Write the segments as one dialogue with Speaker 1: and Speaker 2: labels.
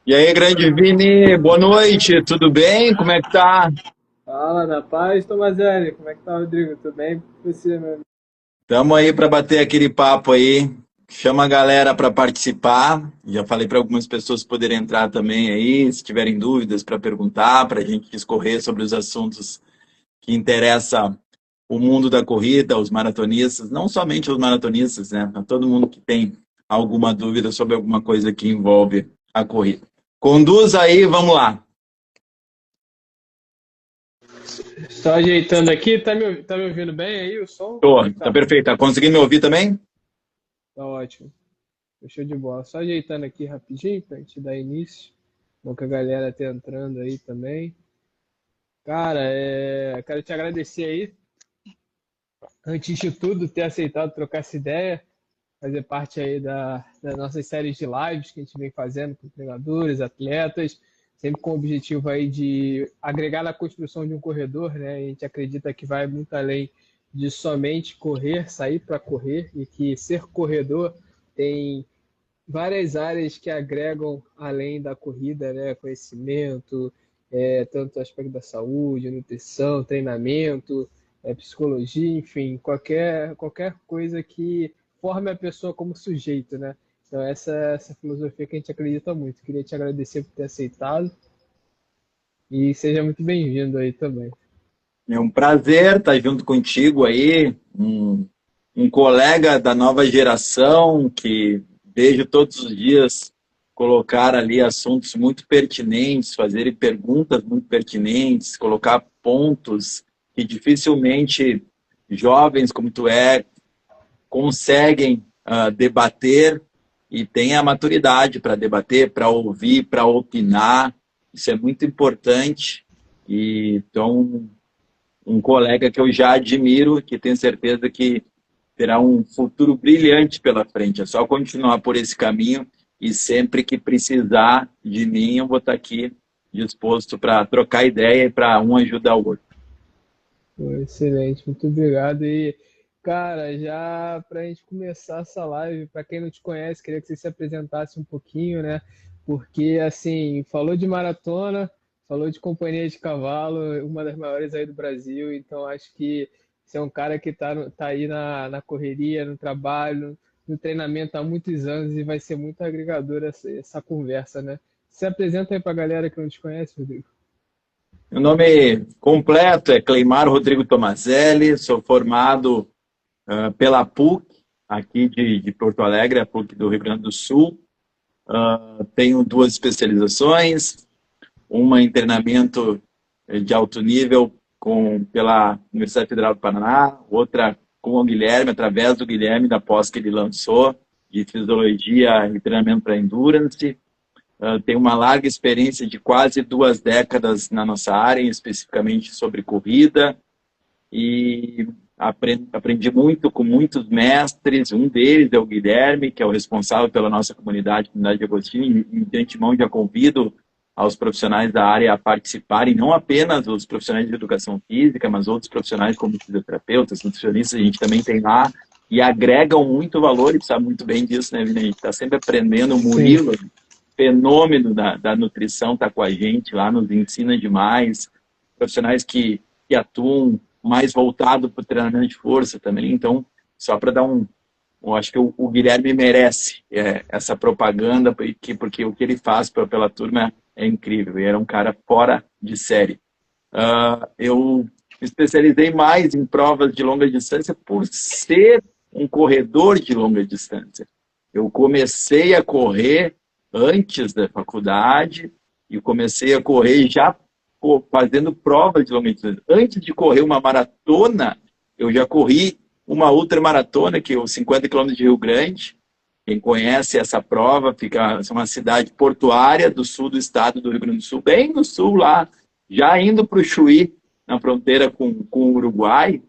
Speaker 1: E aí, grande Vini, boa noite, tudo bem? Como é que tá?
Speaker 2: Fala, na paz, Tomazelli. Como é que tá, Rodrigo? Tudo bem com você, meu amigo?
Speaker 1: Tamo aí para bater aquele papo aí. Chama a galera para participar. Já falei para algumas pessoas poderem entrar também aí, se tiverem dúvidas para perguntar, para a gente discorrer sobre os assuntos que interessam o mundo da corrida, os maratonistas, não somente os maratonistas, né? Todo mundo que tem alguma dúvida sobre alguma coisa que envolve a corrida. Conduz aí, vamos lá.
Speaker 2: Só ajeitando aqui, tá me ouvindo bem aí o som? Como
Speaker 1: Tô,
Speaker 2: é que
Speaker 1: tá
Speaker 2: tá?
Speaker 1: perfeito. Tá conseguindo me ouvir também?
Speaker 2: Tá ótimo. Show de bola. Só ajeitando aqui rapidinho pra gente dar início. Bom que a galera tá entrando aí também. Cara, quero te agradecer aí, antes de tudo, ter aceitado trocar essa ideia, fazer parte aí das nossas séries de lives que a gente vem fazendo com treinadores, atletas, sempre com o objetivo aí de agregar na construção de um corredor, né? A gente acredita que vai muito além de somente correr, sair para correr, e que ser corredor tem várias áreas que agregam além da corrida, né? Conhecimento, tanto o aspecto da saúde, nutrição, treinamento, psicologia, enfim, qualquer coisa que forme a pessoa como sujeito, né? Então essa filosofia que a gente acredita muito. Queria te agradecer por ter aceitado e seja muito bem-vindo aí também.
Speaker 1: É um prazer estar junto contigo aí, um colega da nova geração que vejo todos os dias colocar ali assuntos muito pertinentes, fazer perguntas muito pertinentes, colocar pontos que dificilmente jovens como tu é conseguem debater e têm a maturidade para debater, para ouvir, para opinar. Isso é muito importante. E então um colega que eu já admiro, que tenho certeza que terá um futuro brilhante pela frente. É só continuar por esse caminho e sempre que precisar de mim, eu vou estar aqui disposto para trocar ideia e para um ajudar o outro.
Speaker 2: Pô, excelente, muito obrigado. E, cara, já para a gente começar essa live, para quem não te conhece, queria que você se apresentasse um pouquinho, né? Porque, assim, falou de maratona, falou de companhia de cavalo, uma das maiores aí do Brasil, então acho que você é um cara que tá aí na correria, no trabalho, no treinamento há muitos anos e vai ser muito agregador essa conversa, né? Se apresenta aí para a galera que não te conhece, Rodrigo.
Speaker 1: Meu nome completo é Cleimar Rodrigo Tomazelli, sou formado pela PUC, aqui de Porto Alegre, a PUC do Rio Grande do Sul. Tenho duas especializações, uma em treinamento de alto nível pela Universidade Federal do Paraná, outra com o Guilherme, através do Guilherme, da pós que ele lançou, de fisiologia e treinamento para endurance. Tenho uma larga experiência de quase 2 décadas na nossa área, especificamente sobre corrida, e aprendi muito com muitos mestres. Um deles é o Guilherme, que é o responsável pela nossa comunidade de Agostinho, e de antemão já convido aos profissionais da área a participarem, não apenas os profissionais de educação física, mas outros profissionais como fisioterapeutas, nutricionistas, a gente também tem lá, e agregam muito valor, e sabe muito bem disso, né, Vini? A gente está sempre aprendendo. O
Speaker 2: Sim.
Speaker 1: Murilo, fenômeno da nutrição, está com a gente lá, nos ensina demais. Profissionais que atuam mais voltado para o treinamento de força também. Então, só para dar eu acho que o Guilherme merece essa propaganda, porque o que ele faz pela turma é incrível. E era um cara fora de série. Eu me especializei mais em provas de longa distância por ser um corredor de longa distância. Eu comecei a correr antes da faculdade e comecei a correr já fazendo provas de longa distância. Antes de correr uma maratona, eu já corri uma ultramaratona, que é os 50 quilômetros de Rio Grande. Quem conhece essa prova, fica é uma cidade portuária do sul do estado do Rio Grande do Sul, bem no sul lá, já indo para o Chuí, na fronteira com o Uruguai.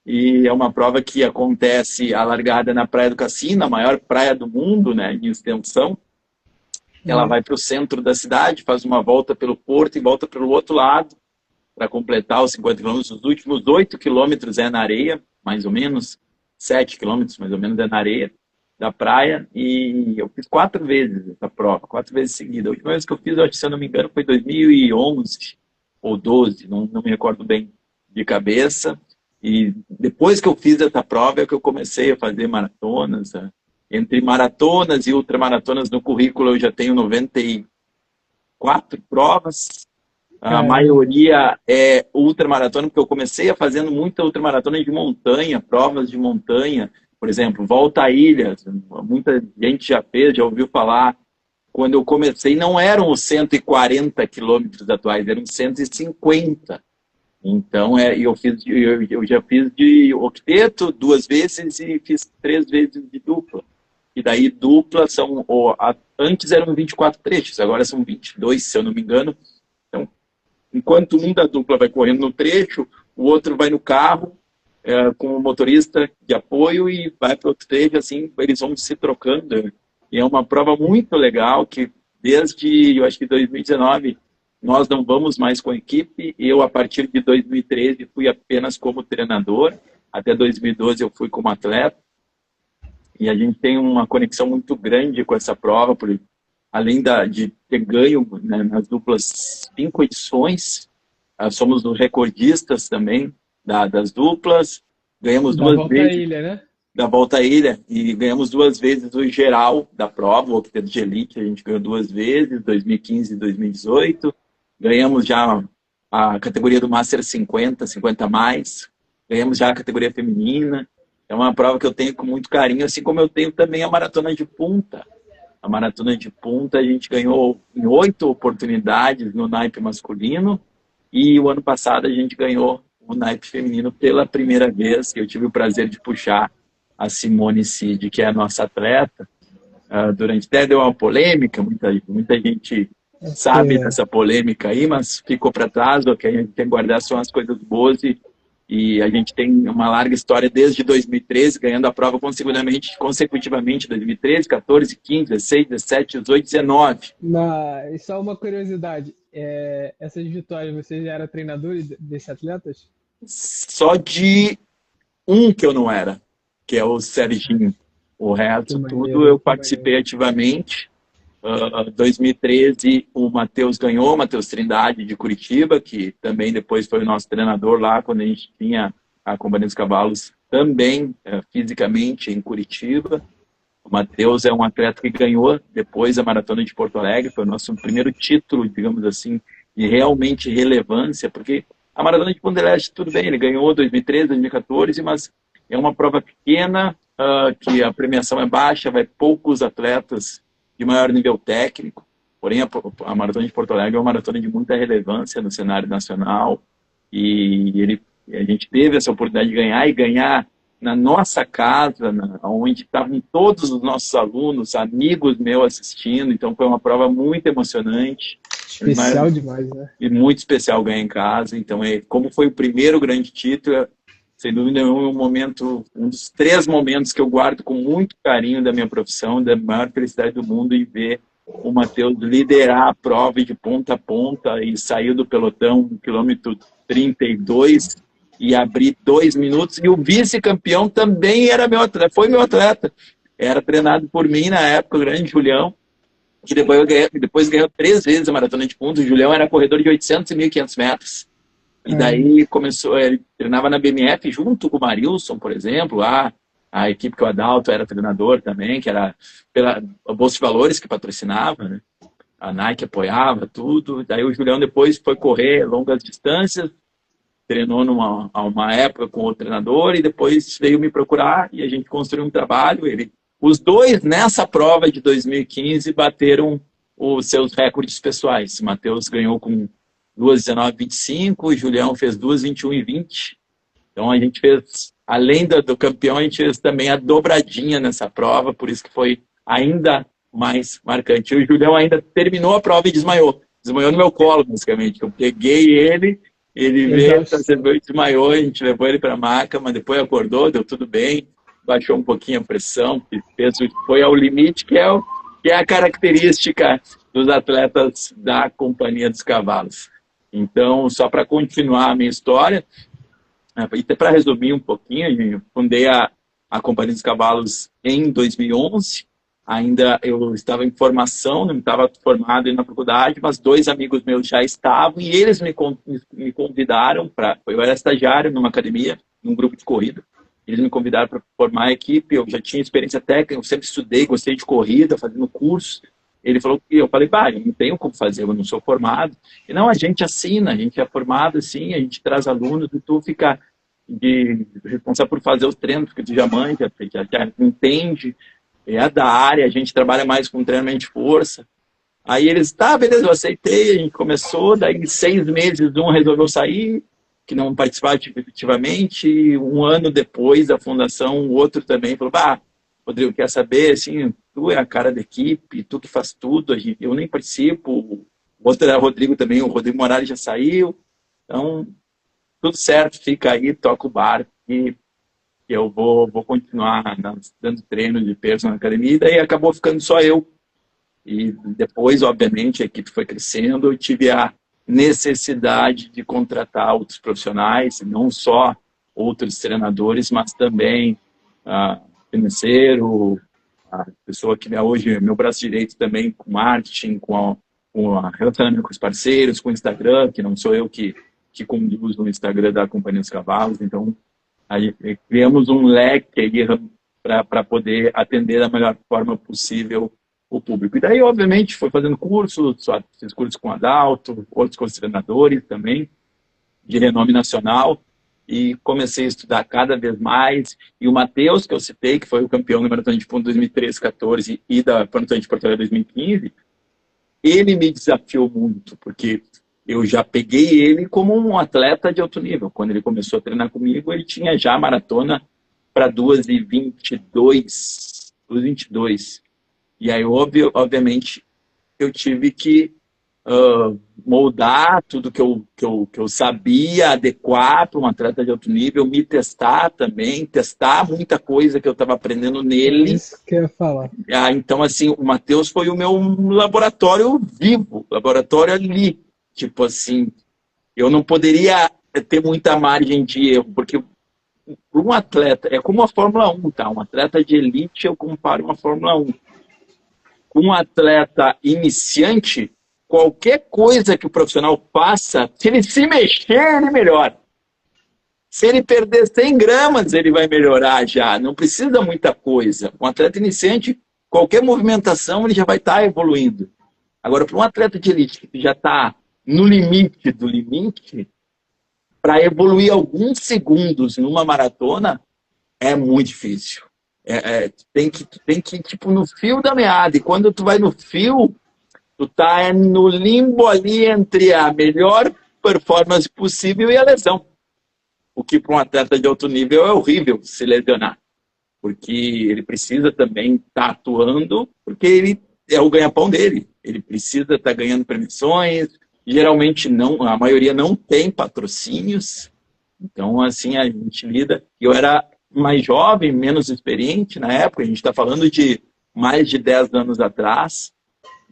Speaker 1: E é uma prova que acontece alargada na Praia do Cassino, a maior praia do mundo, né, em extensão. Ela
Speaker 2: Uhum.
Speaker 1: vai para o centro da cidade, faz uma volta pelo porto e volta pelo outro lado para completar os 50 quilômetros. Os últimos 8 quilômetros é na areia, mais ou menos, 7 quilômetros mais ou menos é na areia. da praia, e eu fiz 4 vezes essa prova, 4 vezes seguida. A última vez que eu fiz, eu acho que, se eu não me engano, foi 2011 ou 12, não me recordo bem de cabeça. E depois que eu fiz essa prova é que eu comecei a fazer maratonas. Entre maratonas e ultramaratonas no currículo eu já tenho 94 provas. A maioria é ultramaratona, porque eu comecei fazendo muita ultramaratona de montanha, provas de montanha. Por exemplo, Volta à Ilha, muita gente já fez, já ouviu falar. Quando eu comecei, não eram os 140 quilômetros atuais, eram 150. Então, eu já fiz de octeto 2 vezes e fiz 3 vezes de dupla. E daí dupla antes eram 24 trechos, agora são 22, se eu não me engano. Então, enquanto um da dupla vai correndo no trecho, o outro vai no carro, com o motorista de apoio e vai para outro trecho, assim, eles vão se trocando. E é uma prova muito legal que desde, eu acho que 2019, nós não vamos mais com a equipe. Eu, a partir de 2013, fui apenas como treinador. Até 2012 eu fui como atleta. E a gente tem uma conexão muito grande com essa prova, porque além de ter ganho, né, nas duplas 5 edições, somos os recordistas também das duplas. Ganhamos
Speaker 2: Da
Speaker 1: 2
Speaker 2: Volta à
Speaker 1: vezes
Speaker 2: Ilha, né?
Speaker 1: da Volta à Ilha e ganhamos 2 vezes o geral da prova, o octeto de elite a gente ganhou 2 vezes, 2015 e 2018. Ganhamos já a categoria do Master 50, 50 mais. Ganhamos já a categoria feminina. É uma prova que eu tenho com muito carinho, assim como eu tenho também a Maratona de Punta. A Maratona de Punta a gente ganhou em 8 oportunidades no naipe masculino e o ano passado a gente ganhou o naipe feminino pela primeira vez. Eu tive o prazer de puxar a Simone Cid, que é a nossa atleta. Durante até deu uma polêmica, muita gente sabe dessa polêmica aí, mas ficou para trás. O que a gente tem que guardar são as coisas boas e a gente tem uma larga história desde 2013, ganhando a prova consecutivamente 2013, 14, 15, 16, 17, 18, 19.
Speaker 2: Mas só uma curiosidade, essas vitórias, você já era treinador desses atletas?
Speaker 1: Só de um que eu não era, que é o Serginho. O resto, tudo eu participei ativamente. 2013, o Matheus ganhou, o Matheus Trindade, de Curitiba, que também depois foi o nosso treinador lá, quando a gente tinha a Companhia dos Cavalos, também fisicamente em Curitiba. O Matheus é um atleta que ganhou depois a Maratona de Porto Alegre, foi o nosso primeiro título, digamos assim, de realmente relevância, porque a Maratona de Punta del Este, tudo bem, ele ganhou 2013, 2014, mas é uma prova pequena, que a premiação é baixa, vai poucos atletas de maior nível técnico, porém a Maratona de Porto Alegre é uma maratona de muita relevância no cenário nacional, e a gente teve essa oportunidade de ganhar, e ganhar na nossa casa, onde estavam todos os nossos alunos, amigos meus assistindo. Então foi uma prova muito emocionante.
Speaker 2: Especial demais, né?
Speaker 1: E muito especial ganhar em casa. Então, como foi o primeiro grande título, sem dúvida nenhuma, um dos 3 momentos que eu guardo com muito carinho da minha profissão, da maior felicidade do mundo, e ver o Matheus liderar a prova de ponta a ponta e sair do pelotão no quilômetro 32 e abrir 2 minutos. E o vice-campeão também era foi meu atleta. Era treinado por mim na época, o grande Julião, que depois ganhou 3 vezes a Maratona de Punta. O Julião era corredor de 800 e 1.500 metros. E daí ele treinava na BMF junto com o Marilson, por exemplo, a equipe que o Adalto era treinador também, que era pela Bolsa de Valores que patrocinava, né? A Nike apoiava tudo. Daí o Julião depois foi correr longas distâncias, treinou uma época com outro treinador e depois veio me procurar e a gente construiu um trabalho. Os dois, nessa prova de 2015, bateram os seus recordes pessoais. O Matheus ganhou com 2:19:25, o Julião fez 2:21:20. Então a gente fez, além do campeão, a gente fez também a dobradinha nessa prova, por isso que foi ainda mais marcante. E o Julião ainda terminou a prova e desmaiou. Desmaiou no meu colo, basicamente. Eu peguei ele veio, desmaiou, a gente levou ele para a maca, mas depois acordou, deu tudo bem, baixou um pouquinho a pressão, foi ao limite, que é a característica dos atletas da Companhia dos Cavalos. Então, só para continuar a minha história, e para resumir um pouquinho, eu fundei a a Companhia dos Cavalos em 2011. Ainda eu estava em formação, não estava formado na faculdade, mas 2 amigos meus já estavam e eles me convidaram para... Eu era estagiário numa academia, num grupo de corrida. Eles me convidaram para formar a equipe, eu já tinha experiência técnica, eu sempre estudei, gostei de corrida, fazendo curso. Ele falou que eu falei, eu não tenho como fazer, eu não sou formado. E não, a gente assina, a gente é formado assim, a gente traz alunos e tu fica responsável por fazer os treinos, porque tu já manja, já entende, é da área, a gente trabalha mais com treinamento de força. Aí eles, tá, beleza, eu aceitei, a gente começou, daí 6 meses um resolveu sair, que não participava efetivamente, 1 ano depois da fundação, o outro também falou, Rodrigo, quer saber, assim, tu é a cara da equipe, tu que faz tudo, eu nem participo, o outro era o Rodrigo também, o Rodrigo Morales já saiu, então, tudo certo, fica aí, toca o barco e eu vou continuar dando treino de personal na academia, e daí acabou ficando só eu. E depois, obviamente, a equipe foi crescendo, eu tive a necessidade de contratar outros profissionais, não só outros treinadores, mas também financeiro, a pessoa que hoje é meu braço direito também com marketing, com relacionamento com os parceiros, com o Instagram, que não sou eu que conduzo no Instagram da Companhia dos Cavalos. Então, aí criamos um leque aí para poder atender da melhor forma possível o público. E daí, obviamente, foi fazendo cursos, fiz cursos com Adalto, outros com os treinadores também, de renome nacional, e comecei a estudar cada vez mais. E o Matheus, que eu citei, que foi o campeão da Maratona de Fundo 2013, 14 e da Maratona de Porto Alegre 2015, ele me desafiou muito, porque eu já peguei ele como um atleta de alto nível. Quando ele começou a treinar comigo, ele tinha já maratona para 2h22, 2h22. E aí, obviamente, eu tive que moldar tudo que eu sabia, adequar para um atleta de alto nível, me testar também, testar muita coisa que eu estava aprendendo nele.
Speaker 2: Isso que eu ia falar.
Speaker 1: Então, assim, o Matheus foi o meu laboratório vivo, laboratório ali. Tipo assim, eu não poderia ter muita margem de erro, porque um atleta, é como a Fórmula 1, tá? Um atleta de elite, eu comparo uma Fórmula 1. Um atleta iniciante, qualquer coisa que o profissional faça, se ele se mexer, ele melhora. Se ele perder 100 gramas, ele vai melhorar já. Não precisa muita coisa. Um atleta iniciante, qualquer movimentação, ele já vai estar evoluindo. Agora, para um atleta de elite que já está no limite do limite, para evoluir alguns segundos numa maratona, é muito difícil. Tem que ir tipo, no fio da meada. E quando tu vai no fio, tu tá no limbo ali entre a melhor performance possível e a lesão. O que para um atleta de alto nível é horrível se lesionar. Porque ele precisa também estar atuando, porque ele é o ganha-pão dele. Ele precisa estar ganhando premiações. Geralmente, não, a maioria não tem patrocínios. Então, assim, a gente lida. Eu era mais jovem, menos experiente na época. A gente está falando de mais de 10 anos atrás.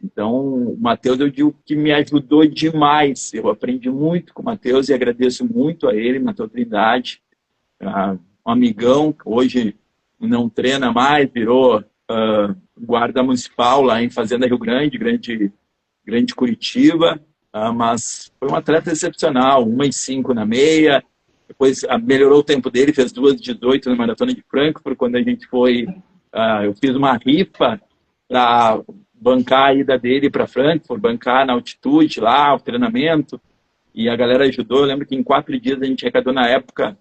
Speaker 1: Então, o Matheus, eu digo que me ajudou demais. Eu aprendi muito com o Matheus e agradeço muito a ele, Matheus Trindade, um amigão que hoje não treina mais, virou guarda municipal lá em Fazenda Rio Grande, grande Curitiba, mas foi um atleta excepcional, 1h05 na meia, depois melhorou o tempo dele, fez 2h18 na Maratona de Frankfurt, quando a gente foi, eu fiz uma rifa para bancar a ida dele para Frankfurt, bancar na altitude lá, o treinamento, e a galera ajudou. Eu lembro que em 4 dias a gente arrecadou na época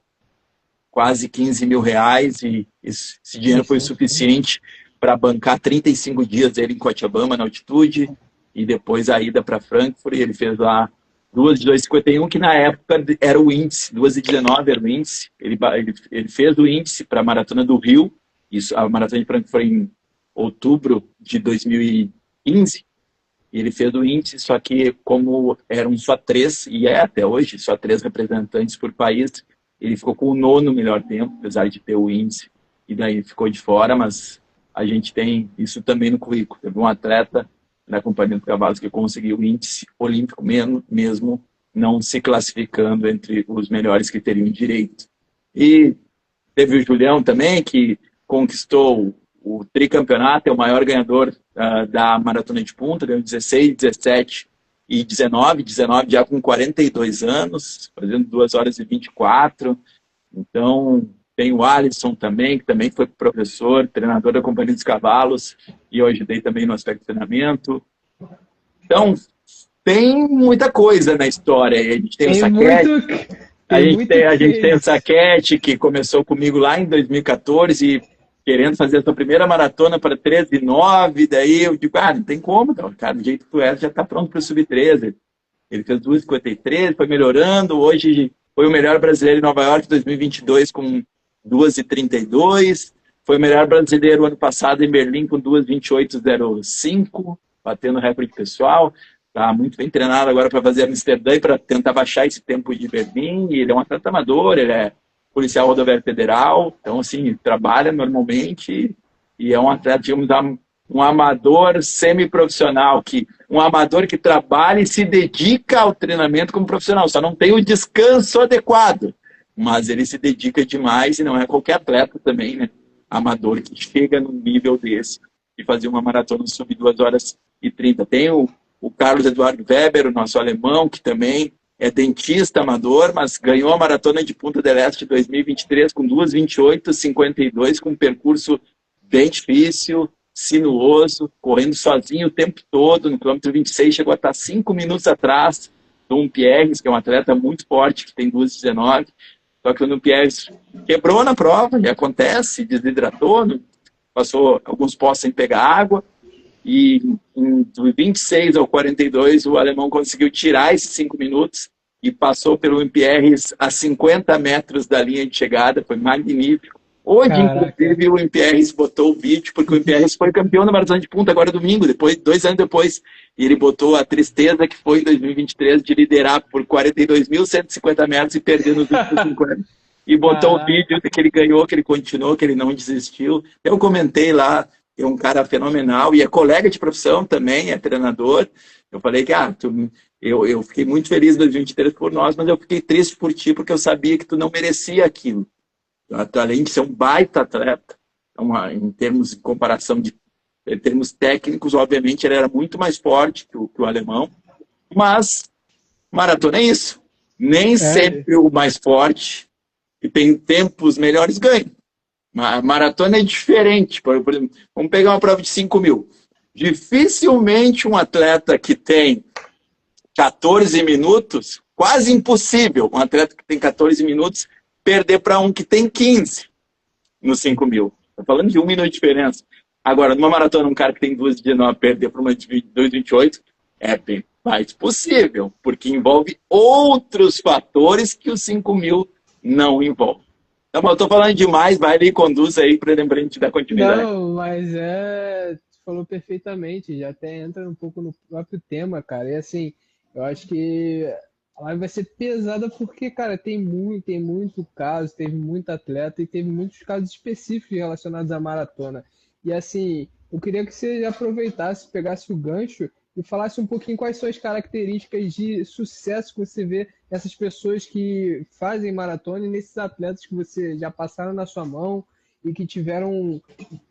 Speaker 1: quase 15 mil reais, e esse dinheiro foi suficiente para bancar 35 dias dele em Cochabamba, na altitude, e depois a ida para Frankfurt, e ele fez lá 2h2,51, que na época era o índice, 2h19 era o índice, ele fez o índice para a Maratona do Rio, a Maratona de Frankfurt foi em outubro de 2015, e ele fez o índice, só que como eram só 3, e até hoje, só 3 representantes por país, ele ficou com o 9º melhor tempo, apesar de ter o índice, e daí ficou de fora, mas a gente tem isso também no currículo. Teve um atleta na Companhia dos Cavalos que conseguiu o índice olímpico mesmo não se classificando entre os melhores que teriam direito. E Teve o Julião também, que conquistou o tricampeonato, é o maior ganhador da Maratona de Punta, ganhou 16, 17 e 19, 19 já com 42 anos, fazendo 2 horas e 24. Então, tem o Alisson também, que também foi professor, treinador da Companhia dos Cavalos, e eu ajudei também no aspecto de treinamento. Então, tem muita coisa na história. A gente tem o Saquete, a gente tem o Saquete, que começou comigo lá em 2014, querendo fazer a sua primeira maratona para 13,9, daí eu digo, não tem como, então, cara, do jeito que tu é, já está pronto para o sub-13. Ele fez 2,53, foi melhorando, hoje foi o melhor brasileiro em Nova York em 2022 com 2,32, foi o melhor brasileiro ano passado em Berlim com 2,28,05, batendo recorde pessoal. Está muito bem treinado agora para fazer Amsterdã e para tentar baixar esse tempo de Berlim. Ele é um atleta amador, ele é policial rodoviário federal, então, assim, trabalha normalmente e é um atleta, digamos, um amador semi-profissional, um amador que trabalha e se dedica ao treinamento como profissional, só não tem o descanso adequado, mas ele se dedica demais e não é qualquer atleta também, né? Amador que chega num nível desse e fazer uma maratona sub 2 horas e 30. Tem o Carlos Eduardo Weber, o nosso alemão, que também é dentista amador, mas ganhou a Maratona de Punta del Este 2023 com 2,28,52, com um percurso bem difícil, sinuoso, correndo sozinho o tempo todo. No quilômetro 26 chegou a estar 5 minutos atrás do Pierres, que é um atleta muito forte, que tem 2,19. Só que o Pierres quebrou na prova, e acontece, desidratou, passou alguns postos sem pegar água. E do 26 ao 42, o alemão conseguiu tirar esses 5 minutos e passou pelo Impierres a 50 metros da linha de chegada. Foi magnífico. Hoje, inclusive, o Impierres botou o vídeo, porque o Impierres foi campeão da Maratona de Punta agora domingo, 2 anos depois. E ele botou a tristeza que foi em 2023 de liderar por 42.150 metros e perder nos últimos 50. E botou o vídeo que ele ganhou, que ele continuou, que ele não desistiu. Eu comentei lá. É um cara fenomenal e é colega de profissão também, é treinador. Eu falei que eu fiquei muito feliz em 2023 por nós, mas eu fiquei triste por ti porque eu sabia que tu não merecia aquilo. Além de ser um baita atleta, em termos de comparação em termos técnicos, obviamente ele era muito mais forte que o alemão, mas maratona é isso. Nem sempre o mais forte que tem tempos melhores ganha. A maratona é diferente. Por exemplo, vamos pegar uma prova de 5 mil. Dificilmente um atleta que tem 14 minutos, quase impossível, um atleta que tem 14 minutos perder para um que tem 15 nos 5 mil. Estou falando de 1 minuto de diferença. Agora, numa maratona, um cara que tem 2,19 perder para uma de 2,28 é bem mais possível, porque envolve outros fatores que os 5 mil não envolvem. Tá bom, eu tô falando demais, vai ali, conduz aí pra gente dar continuidade.
Speaker 2: Não, mas tu falou perfeitamente, já até entra um pouco no próprio tema, cara. E assim, eu acho que a live vai ser pesada porque, cara, tem muito caso, teve muito atleta e teve muitos casos específicos relacionados à maratona. E assim, eu queria que você aproveitasse, pegasse o gancho e falasse um pouquinho quais são as características de sucesso que você vê nessas pessoas que fazem maratona e nesses atletas que você já passaram na sua mão e que tiveram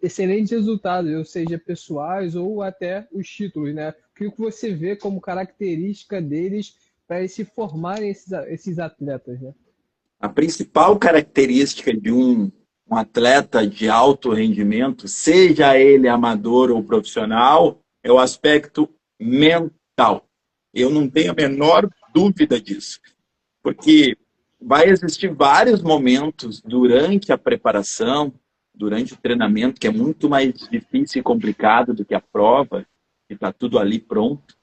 Speaker 2: excelentes resultados, ou seja, pessoais ou até os títulos, né? O que você vê como característica deles para eles se formarem esses atletas, né?
Speaker 1: A principal característica de um atleta de alto rendimento, seja ele amador ou profissional, é o aspecto mental. Eu não tenho a menor dúvida disso. Porque vai existir vários momentos durante a preparação, durante o treinamento, que é muito mais difícil e complicado do que a prova, que está tudo ali pronto.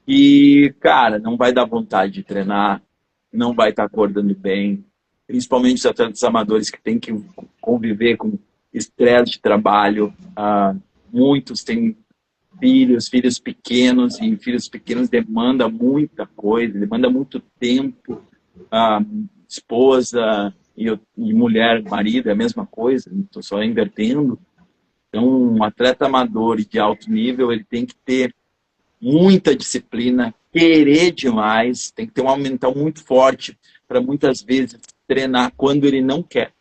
Speaker 1: E, cara, não vai dar vontade de treinar, não vai estar acordando bem, principalmente os atletas amadores que têm que conviver com estresse de trabalho. Muitos têm filhos pequenos, e filhos pequenos demanda muita coisa, demanda muito tempo. Esposa e mulher, marido, é a mesma coisa, estou só invertendo. Então, um atleta amador e de alto nível, ele tem que ter muita disciplina, querer demais, tem que ter um mental muito forte para muitas vezes treinar quando ele não quer.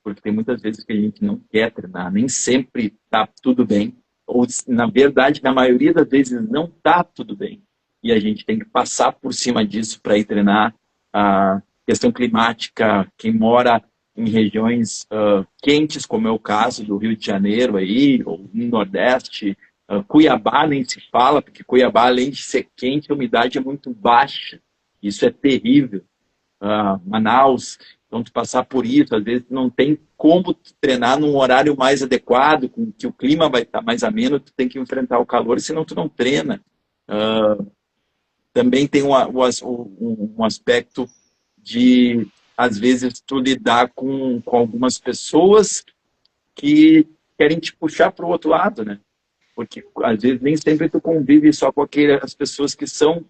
Speaker 1: porque tem muitas vezes que a gente não quer treinar, nem sempre tá tudo bem, ou na verdade, na maioria das vezes não tá tudo bem, e a gente tem que passar por cima disso para ir treinar. A questão climática, quem mora em regiões quentes, como é o caso do Rio de Janeiro aí, ou no Nordeste, Cuiabá nem se fala, porque Cuiabá, além de ser quente, a umidade é muito baixa. Isso é terrível. Manaus, então tu passar por isso, às vezes não tem como tu treinar num horário mais adequado, com que o clima vai estar mais ameno, tu tem que enfrentar o calor, senão tu não treina. Também tem um aspecto de, às vezes, tu lidar com algumas pessoas que querem te puxar para o outro lado, né? Porque, às vezes, nem sempre tu convive só com as pessoas que são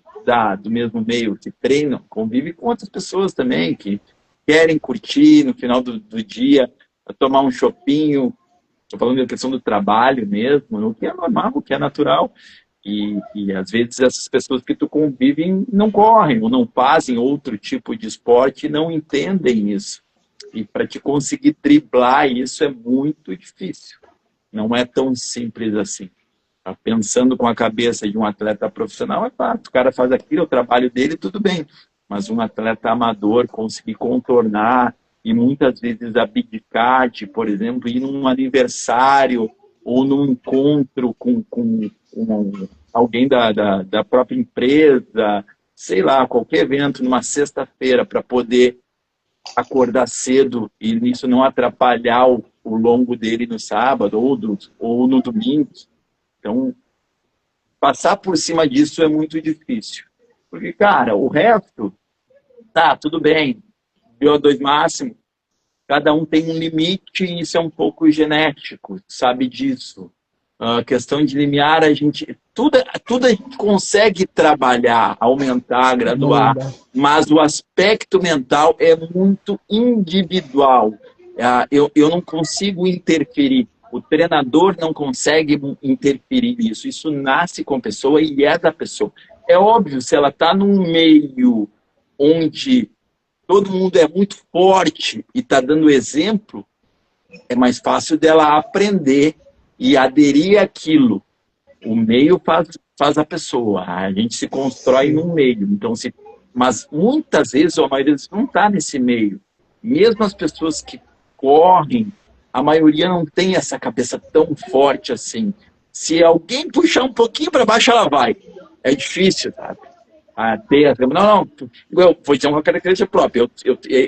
Speaker 1: do mesmo meio, que treinam. Convive com outras pessoas também, que querem curtir no final do dia, tomar um chopinho. Estou falando da questão do trabalho mesmo, o que é normal, o que é natural. E às vezes essas pessoas que tu convive não correm ou não fazem outro tipo de esporte e não entendem isso. E para te conseguir driblar isso é muito difícil. Não é tão simples assim. Tá pensando com a cabeça de um atleta profissional, é claro, o cara faz aquilo, é o trabalho dele, tudo bem. Mas um atleta amador conseguir contornar e muitas vezes abdicar de, por exemplo, ir num aniversário ou num encontro com alguém da própria empresa, sei lá, qualquer evento, numa sexta-feira, para poder acordar cedo e nisso não atrapalhar o longo dele no sábado ou no domingo. Então, passar por cima disso é muito difícil. Porque, cara, o resto, tá, tudo bem, VO2 máximo, cada um tem um limite e isso é um pouco genético, sabe disso. A questão de limiar, tudo a gente consegue trabalhar, aumentar, graduar, mas o aspecto mental é muito individual. Eu não consigo interferir, o treinador não consegue interferir nisso, isso nasce com a pessoa e é da pessoa. É óbvio, se ela está num meio onde todo mundo é muito forte e está dando exemplo, é mais fácil dela aprender e aderir àquilo. O meio faz a pessoa. A gente se constrói num meio. Então, mas muitas vezes, ou a maioria vezes, não está nesse meio. Mesmo as pessoas que correm, a maioria não tem essa cabeça tão forte assim. Se alguém puxar um pouquinho para baixo, ela vai. É difícil, sabe? Não, eu vou dizer uma característica própria.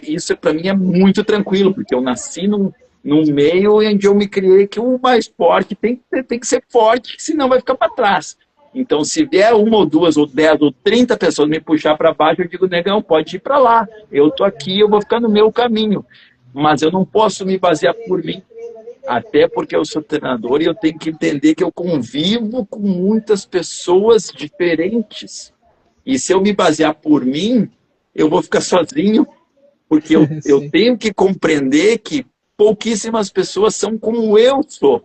Speaker 1: Isso para mim é muito tranquilo, porque eu nasci num meio onde eu me criei que o mais forte tem que ser forte, senão vai ficar para trás. Então, se vier uma ou duas, ou 10, ou 30 pessoas me puxar para baixo, eu digo, negão, pode ir para lá. Eu estou aqui, eu vou ficar no meu caminho. Mas eu não posso me basear por mim. Até porque eu sou treinador e eu tenho que entender que eu convivo com muitas pessoas diferentes. E se eu me basear por mim, eu vou ficar sozinho, porque eu tenho que compreender que pouquíssimas pessoas são como eu sou.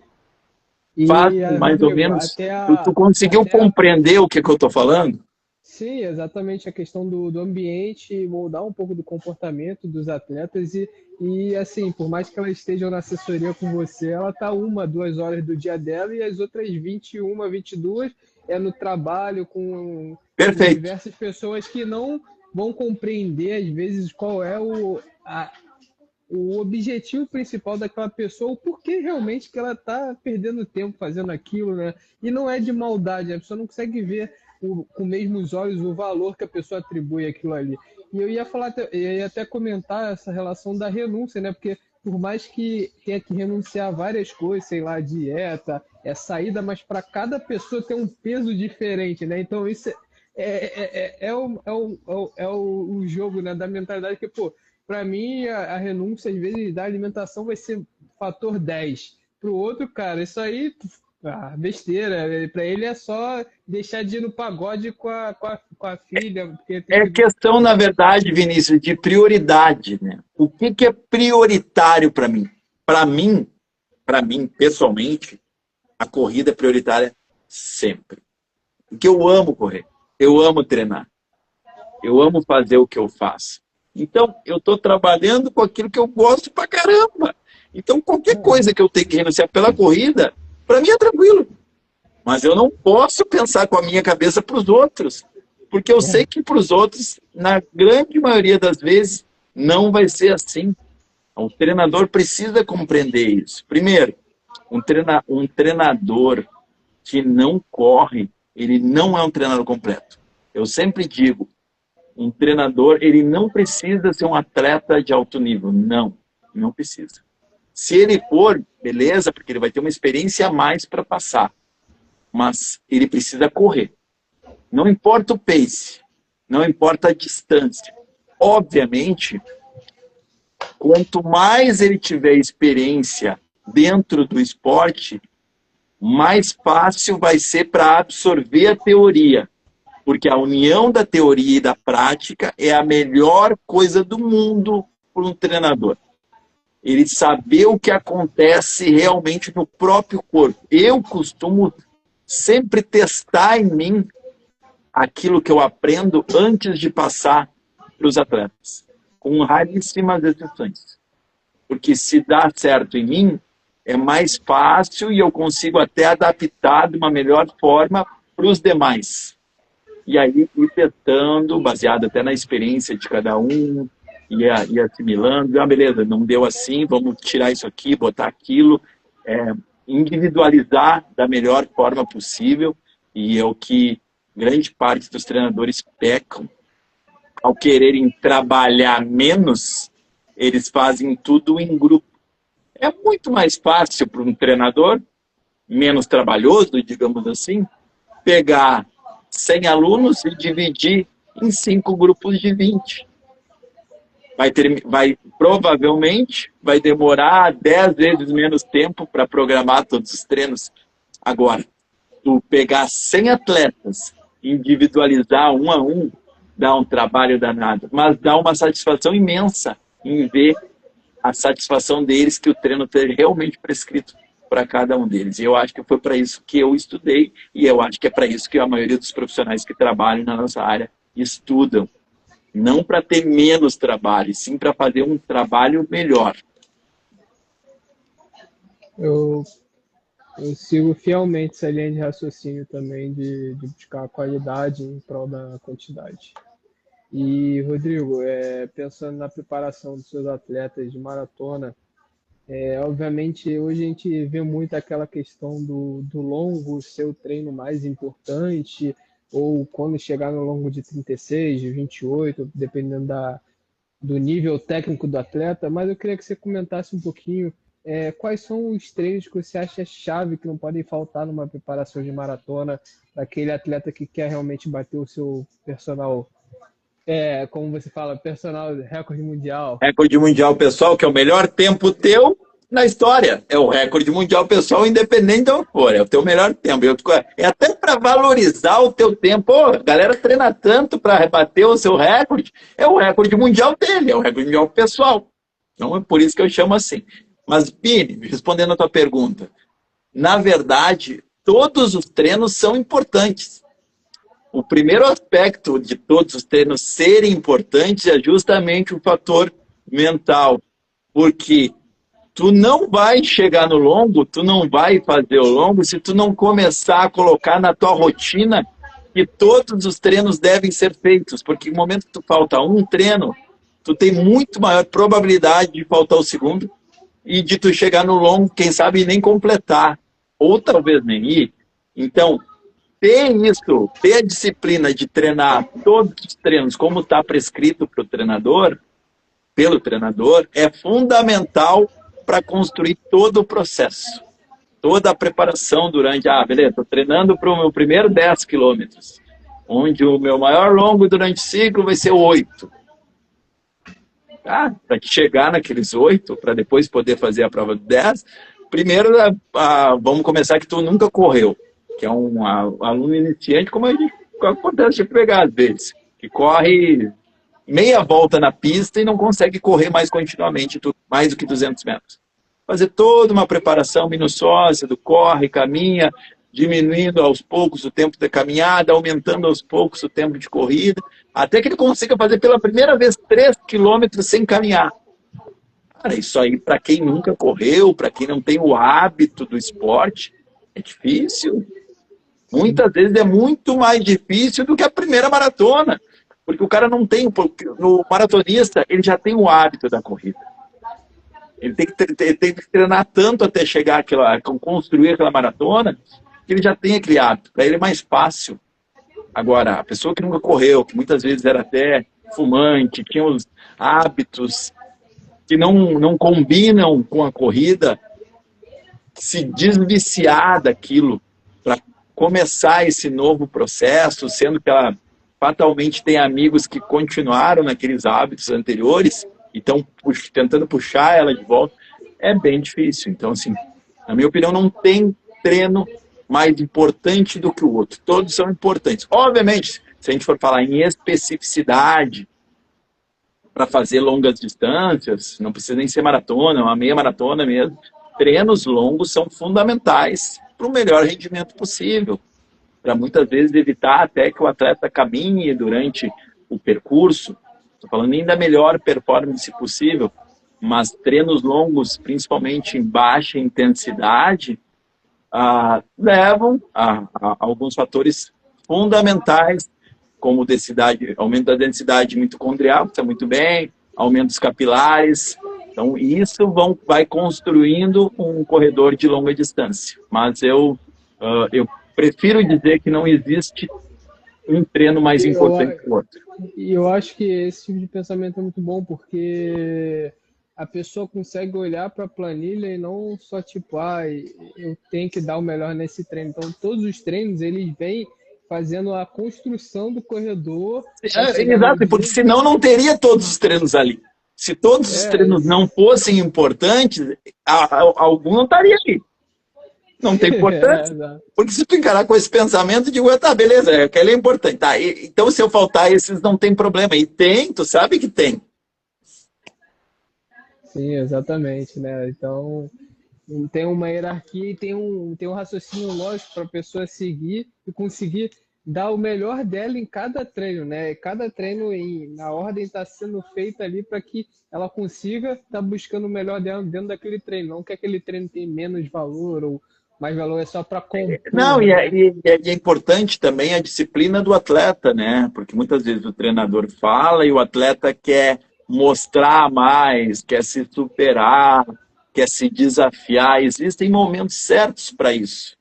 Speaker 1: Fácil, mais ou menos. Tu conseguiu compreender o que eu estou falando?
Speaker 2: Sim, exatamente a questão do ambiente, moldar um pouco do comportamento dos atletas e assim, por mais que ela esteja na assessoria com você, ela está 1, 2 horas do dia dela e as outras 21, 22 é no trabalho com diversas pessoas que não vão compreender, às vezes, qual é o objetivo principal daquela pessoa, o porquê realmente que ela está perdendo tempo fazendo aquilo, né? E não é de maldade, a pessoa não consegue ver com mesmos olhos o valor que a pessoa atribui àquilo ali. E eu ia até comentar essa relação da renúncia, né? Porque por mais que tenha que renunciar a várias coisas, sei lá, dieta, saída, mas para cada pessoa tem um peso diferente, né? Então isso é o jogo, né, da mentalidade que, pô, para mim a renúncia às vezes da alimentação vai ser fator 10. Para o outro, cara, isso aí besteira. Para ele é só deixar de ir no pagode com a filha.
Speaker 1: Questão, na verdade, Vinícius, de prioridade, né? O que é prioritário para mim? Para mim, pessoalmente, a corrida é prioritária sempre. Porque eu amo correr, eu amo treinar, eu amo fazer o que eu faço. Então, eu estou trabalhando com aquilo que eu gosto pra caramba. Então, qualquer coisa que eu tenha que renunciar pela corrida, para mim é tranquilo. Mas eu não posso pensar com a minha cabeça para os outros, porque eu sei que para os outros, na grande maioria das vezes, não vai ser assim. O treinador precisa compreender isso. Primeiro, um treinador que não corre, ele não é um treinador completo. Eu sempre digo, um treinador, ele não precisa ser um atleta de alto nível. Não, não precisa. Se ele for, beleza, porque ele vai ter uma experiência a mais para passar. Mas ele precisa correr. Não importa o pace, não importa a distância. Obviamente, quanto mais ele tiver experiência dentro do esporte, mais fácil vai ser para absorver a teoria. Porque a união da teoria e da prática é a melhor coisa do mundo para um treinador. Ele saber o que acontece realmente no próprio corpo. Eu costumo sempre testar em mim aquilo que eu aprendo antes de passar para os atletas, com raríssimas exceções. Porque se dá certo em mim, é mais fácil e eu consigo até adaptar de uma melhor forma para os demais. E aí ir testando, baseado até na experiência de cada um, e assimilando. Ah, beleza, não deu assim, vamos tirar isso aqui, botar aquilo. Individualizar da melhor forma possível, e é o que grande parte dos treinadores pecam. Ao quererem trabalhar menos, eles fazem tudo em grupo. É muito mais fácil para um treinador, menos trabalhoso, digamos assim, pegar 100 alunos e dividir em 5 grupos de 20. Provavelmente vai demorar 10 vezes menos tempo para programar todos os treinos. Agora, tu pegar 100 atletas, individualizar um a um, dá um trabalho danado, mas dá uma satisfação imensa em ver a satisfação deles que o treino esteja realmente prescrito para cada um deles. E eu acho que foi para isso que eu estudei, e eu acho que é para isso que a maioria dos profissionais que trabalham na nossa área estudam. Não para ter menos trabalho, sim para fazer um trabalho melhor.
Speaker 2: Eu sigo fielmente essa linha de raciocínio também de buscar a qualidade em prol da quantidade. E, Rodrigo, pensando na preparação dos seus atletas de maratona, obviamente hoje a gente vê muito aquela questão do longo ser o treino mais importante, ou quando chegar no longo de 36, de 28, dependendo do nível técnico do atleta, mas eu queria que você comentasse um pouquinho quais são os treinos que você acha chave que não podem faltar numa preparação de maratona para aquele atleta que quer realmente bater o seu personal, como você fala, personal recorde mundial.
Speaker 1: Recorde mundial pessoal, que é o melhor tempo teu na história. É o recorde mundial pessoal, independente de onde for. É o teu melhor tempo. É até para valorizar o teu tempo. Pô, a galera treina tanto para rebater o seu recorde. É o recorde mundial dele, é o recorde mundial pessoal. Então é por isso que eu chamo assim. Mas, Pini, respondendo a tua pergunta, na verdade, todos os treinos são importantes. O primeiro aspecto de todos os treinos serem importantes é justamente o fator mental. Porque tu não vai chegar no longo, tu não vai fazer o longo se tu não começar a colocar na tua rotina que todos os treinos devem ser feitos. Porque no momento que tu falta um treino, tu tem muito maior probabilidade de faltar o segundo e de tu chegar no longo, quem sabe nem completar, ou talvez nem ir. Então, ter a disciplina de treinar todos os treinos como está prescrito pelo treinador, é fundamental para construir todo o processo, toda a preparação durante, beleza, estou treinando para o meu primeiro 10 quilômetros, onde o meu maior longo durante o ciclo vai ser 8. Para chegar naqueles 8, para depois poder fazer a prova de 10, primeiro vamos começar que tu nunca correu, que é um aluno iniciante, como acontece de pegar às vezes, que corre meia volta na pista e não consegue correr mais continuamente, mais do que 200 metros. Fazer toda uma preparação minuciosa do corre, caminha, diminuindo aos poucos o tempo da caminhada, aumentando aos poucos o tempo de corrida, até que ele consiga fazer pela primeira vez 3 quilômetros sem caminhar. Cara, isso aí, para quem nunca correu, para quem não tem o hábito do esporte, é difícil.
Speaker 2: Sim.
Speaker 1: Muitas vezes é muito mais difícil do que a primeira maratona. Porque o cara não tem, porque no maratonista, ele já tem o hábito da corrida. Ele tem que treinar tanto até chegar àquela, construir aquela maratona, que ele já tem aquele hábito. Para ele é mais fácil. Agora, a pessoa que nunca correu, que muitas vezes era até fumante, tinha os hábitos que não combinam com a corrida, se desviciar daquilo para começar esse novo processo, sendo que ela fatalmente tem amigos que continuaram naqueles hábitos anteriores e estão tentando puxar ela de volta, é bem difícil. Então, assim, na minha opinião, não tem treino mais importante do que o outro. Todos são importantes. Obviamente, se a gente for falar em especificidade para fazer longas distâncias, não precisa nem ser maratona, uma meia maratona mesmo, treinos longos são fundamentais para o melhor rendimento possível, para muitas vezes evitar até que o atleta caminhe durante o percurso. Estou falando nem da melhor performance possível, mas treinos longos, principalmente em baixa intensidade, levam a alguns fatores fundamentais, como densidade, aumento da densidade mitocondrial, que está muito bem, aumento dos capilares. Então, isso vai construindo um corredor de longa distância. Mas eu prefiro dizer que não existe um treino mais importante que o outro.
Speaker 2: E eu acho que esse tipo de pensamento é muito bom, porque a pessoa consegue olhar para a planilha e não só tipo, eu tenho que dar o melhor nesse treino. Então, todos os treinos, eles vêm fazendo a construção do corredor.
Speaker 1: Exato, porque senão não teria todos os treinos ali. Se todos os treinos não fossem importantes, algum não estaria ali. Não tem importância. Porque se tu encarar com esse pensamento, digo, tá, beleza, aquele é importante. Tá, então se eu faltar esses, não tem problema. E tem, tu sabe que tem.
Speaker 2: Sim, exatamente, né? Então, tem uma hierarquia e tem um raciocínio lógico para a pessoa seguir e conseguir dar o melhor dela em cada treino, né? Cada treino na ordem está sendo feita ali para que ela consiga estar buscando o melhor dela dentro daquele treino. Não que aquele treino tenha menos valor ou mais valor, é só para compor.
Speaker 1: Não, e é importante também a disciplina do atleta, né? Porque muitas vezes o treinador fala e o atleta quer mostrar mais, quer se superar, quer se desafiar. Existem momentos certos para isso.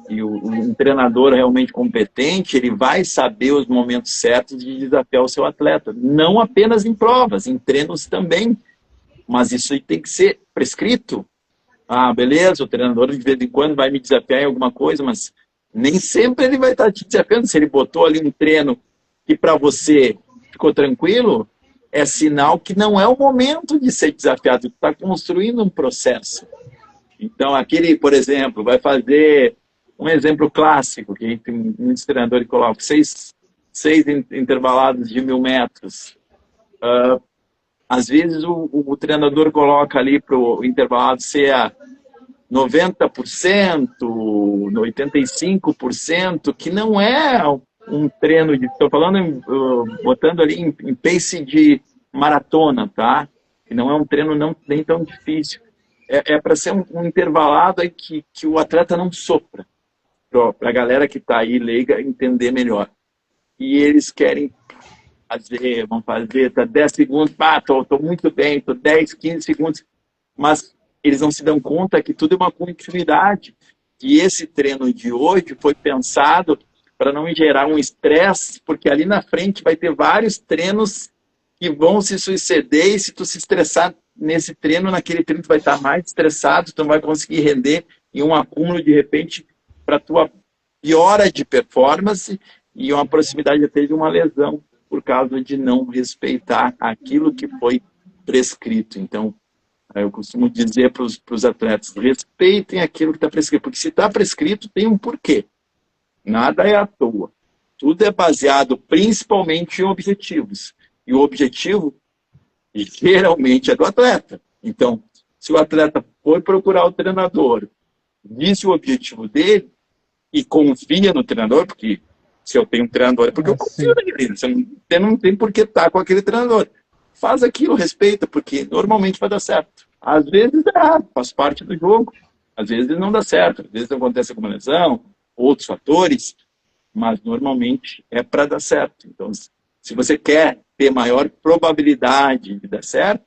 Speaker 1: E um treinador realmente competente, ele vai saber os momentos certos de desafiar o seu atleta. Não apenas em provas, em treinos também. Mas isso aí tem que ser prescrito. Beleza, o treinador de vez em quando vai me desafiar em alguma coisa, mas nem sempre ele vai estar te desafiando. Se ele botou ali um treino que para você ficou tranquilo, é sinal que não é o momento de ser desafiado. Tu está construindo um processo. Então, aquele, por exemplo, vai fazer um exemplo clássico, que tem muitos treinadores que colocam 6 intervalados de 1.000 metros. Às vezes o treinador coloca ali para o intervalado ser a 90%, 85%, que não é um treino de... Estou falando, botando ali em pace de maratona, tá? Que não é um treino nem tão difícil. É para ser um intervalado aí que o atleta não sofra. Para a galera que está aí leiga entender melhor. E eles querem vão fazer, tá 10 segundos, tô muito bem, tô 10, 15 segundos, mas eles não se dão conta que tudo é uma continuidade. E esse treino de hoje foi pensado para não gerar um estresse, porque ali na frente vai ter vários treinos que vão se suceder, e se tu se estressar nesse treino, naquele treino tu vai estar mais estressado, tu não vai conseguir render em um acúmulo, de repente, para tua piora de performance e uma proximidade até de uma lesão, por causa de não respeitar aquilo que foi prescrito. Então, eu costumo dizer para os atletas, respeitem aquilo que está prescrito, porque se está prescrito, tem um porquê. Nada é à toa. Tudo é baseado principalmente em objetivos. E o objetivo, geralmente, é do atleta. Então, se o atleta foi procurar o treinador, disse o objetivo dele, e confia no treinador, porque se eu tenho um treinador é porque eu confio nele. Você não tem por que estar com aquele treinador. faz aquilo, respeita, porque normalmente vai dar certo. Às vezes dá errado, faz parte do jogo. Às vezes não dá certo, às vezes acontece alguma lesão, outros fatores, mas normalmente é para dar certo. Então, se você quer ter maior probabilidade de dar certo,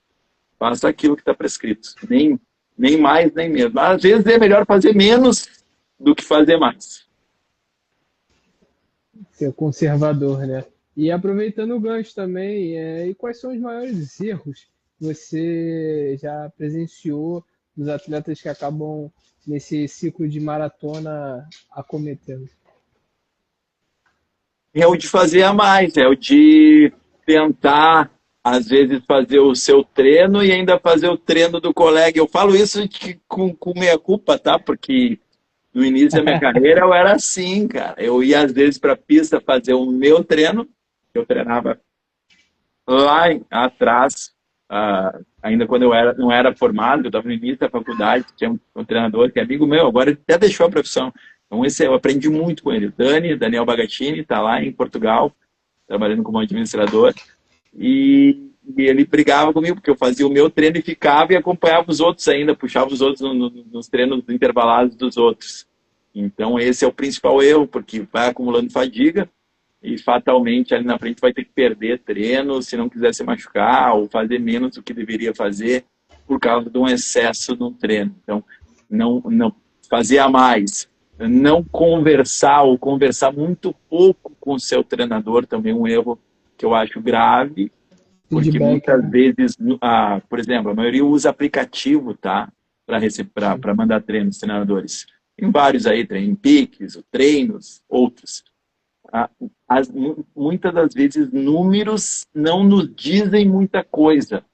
Speaker 1: faça aquilo que está prescrito. Nem mais, nem menos. Mas, às vezes é melhor fazer menos do que fazer mais.
Speaker 2: Ser conservador, né? E aproveitando o gancho também, e quais são os maiores erros que você já presenciou dos atletas que acabam nesse ciclo de maratona acometendo?
Speaker 1: É o de fazer a mais, é o de tentar, às vezes, fazer o seu treino e ainda fazer o treino do colega. Eu falo isso com meia culpa, tá? Porque no início da minha carreira eu era assim, cara. Eu ia, às vezes, para a pista fazer o meu treino, eu treinava lá atrás, ainda quando não era formado, eu estava no início da faculdade, tinha um treinador que é amigo meu, agora ele até deixou a profissão. Então, eu aprendi muito com ele. Daniel Bagatini, está lá em Portugal, trabalhando como administrador. E ele brigava comigo, porque eu fazia o meu treino e ficava e acompanhava os outros ainda, puxava os outros nos treinos intervalados dos outros. Então, esse é o principal erro, porque vai acumulando fadiga e fatalmente ali na frente vai ter que perder treino se não quiser se machucar ou fazer menos do que deveria fazer por causa de um excesso no treino. Então, não fazer a mais. Não conversar ou conversar muito pouco com o seu treinador, também um erro que eu acho grave, porque
Speaker 2: Feedback,
Speaker 1: muitas
Speaker 2: né?
Speaker 1: vezes, por exemplo, a maioria usa aplicativo, tá? Para mandar treinos, treinadores. Tem vários aí, Training treinos, outros. Muitas das vezes, números não nos dizem muita coisa.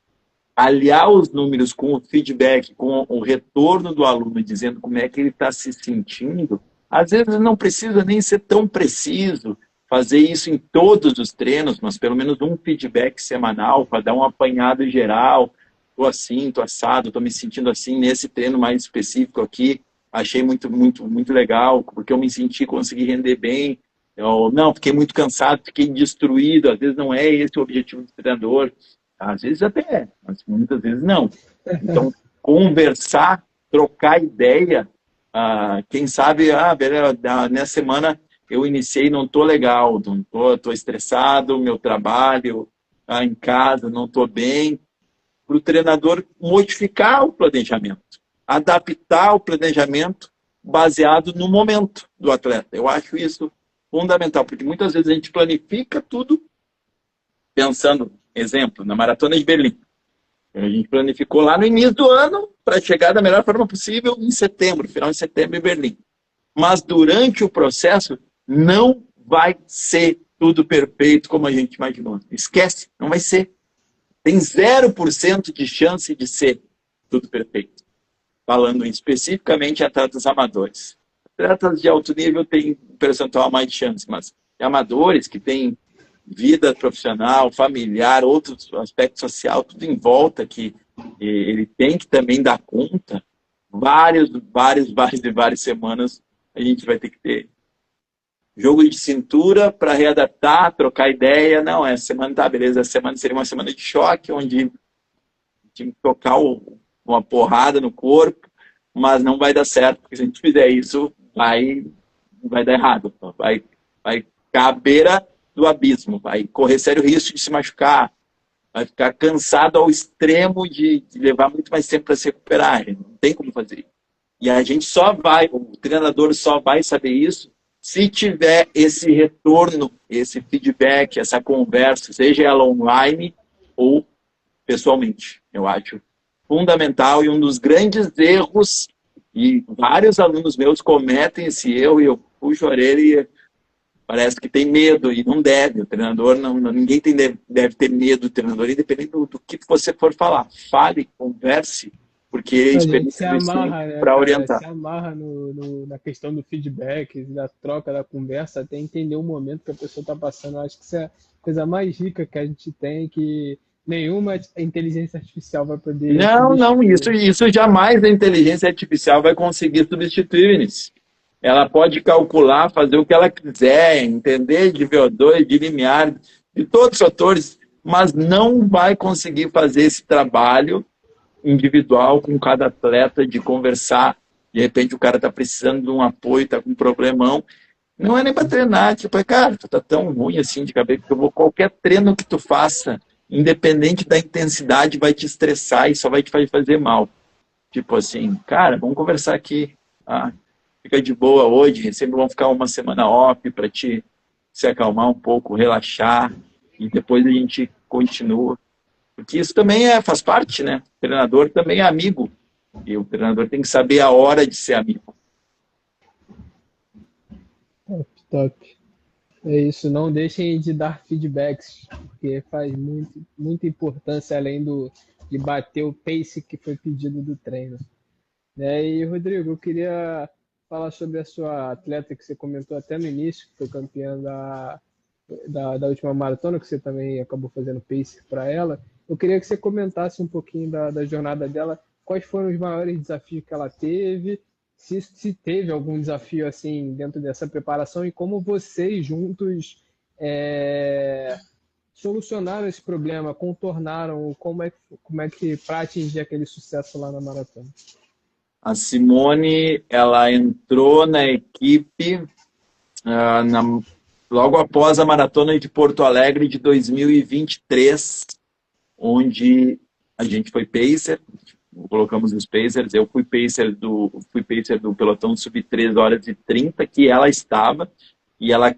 Speaker 1: Aliar os números com o feedback, com o retorno do aluno, dizendo como é que ele está se sentindo, às vezes não precisa nem ser tão preciso, fazer isso em todos os treinos, mas pelo menos um feedback semanal para dar um apanhado geral. Estou assim, estou assado, estou me sentindo assim nesse treino mais específico aqui. Achei muito, muito, muito legal, porque eu me senti, consegui render bem. Não, fiquei muito cansado, fiquei destruído. Às vezes não é esse o objetivo do treinador. Às vezes até é, mas muitas vezes não. Então, conversar, trocar ideia, quem sabe, nessa semana eu iniciei, não estou legal, estou estressado, meu trabalho, em casa, não estou bem. Para o treinador modificar o planejamento, adaptar o planejamento baseado no momento do atleta. Eu acho isso fundamental, porque muitas vezes a gente planifica tudo pensando, exemplo, na Maratona de Berlim. A gente planificou lá no início do ano para chegar da melhor forma possível em setembro, final de setembro em Berlim. Mas durante o processo não vai ser tudo perfeito como a gente imaginou. Esquece, não vai ser. Tem 0% de chance de ser tudo perfeito. Falando especificamente em atletas amadores. Atletas de alto nível têm um percentual mais de chance, mas amadores que têm vida profissional, familiar, outros aspectos social, tudo em volta que ele tem que também dar conta, várias semanas a gente vai ter que ter jogo de cintura para readaptar, trocar ideia. Não, essa semana tá, beleza, essa semana seria uma semana de choque, onde tinha que tocar uma porrada no corpo, mas não vai dar certo, porque se a gente fizer isso, vai dar errado, vai ficar à beira do abismo, vai correr sério risco de se machucar, vai ficar cansado ao extremo de levar muito mais tempo para se recuperar. Não tem como fazer isso. E a gente o treinador só vai saber isso se tiver esse retorno, esse feedback, essa conversa, seja ela online ou pessoalmente. Eu acho fundamental e um dos grandes erros, e vários alunos meus cometem esse erro, e eu puxo a orelha e parece que tem medo, e não deve. O treinador, ninguém deve ter medo do treinador, independente do que você for falar. Fale, converse, porque é
Speaker 2: A gente se
Speaker 1: experiência
Speaker 2: amarra, né,
Speaker 1: para
Speaker 2: cara?
Speaker 1: orientar.
Speaker 2: Se amarra na questão do feedback, da troca, da conversa, até entender o momento que a pessoa está passando. Eu acho que isso é a coisa mais rica que a gente tem, que nenhuma inteligência artificial vai poder
Speaker 1: Não,
Speaker 2: substituir.
Speaker 1: isso jamais a inteligência artificial vai conseguir substituir, Vinícius. Ela pode calcular, fazer o que ela quiser, entender de VO2, de limiar, de todos os fatores. mas não vai conseguir fazer esse trabalho individual com cada atleta, de conversar. De repente o cara está precisando de um apoio, está com um problemão. Não é nem para treinar, tipo, cara, tu tá tão ruim assim de cabeça que qualquer treino que tu faça, independente da intensidade, vai te estressar e só vai te fazer mal. Tipo assim, cara, vamos conversar aqui, tá? Fica de boa hoje, sempre vamos ficar uma semana off para te se acalmar um pouco, relaxar, e depois a gente continua. Porque isso também faz parte, né? O treinador também é amigo. E o treinador tem que saber a hora de ser amigo.
Speaker 2: Top, top. É isso, não deixem de dar feedbacks, porque faz muita importância além de bater o pace que foi pedido do treino. E, Rodrigo, eu queria falar sobre a sua atleta que você comentou até no início, que foi campeã da última maratona, que você também acabou fazendo pace para ela. Eu queria que você comentasse um pouquinho da jornada dela, quais foram os maiores desafios que ela teve, se teve algum desafio assim dentro dessa preparação e como vocês juntos solucionaram esse problema, contornaram, como é que para atingir aquele sucesso lá na maratona.
Speaker 1: A Simone, ela entrou na equipe logo após a Maratona de Porto Alegre de 2023, onde a gente foi pacer, colocamos os pacers, eu fui pacer do pelotão sub 3 horas e 30, que ela estava, e ela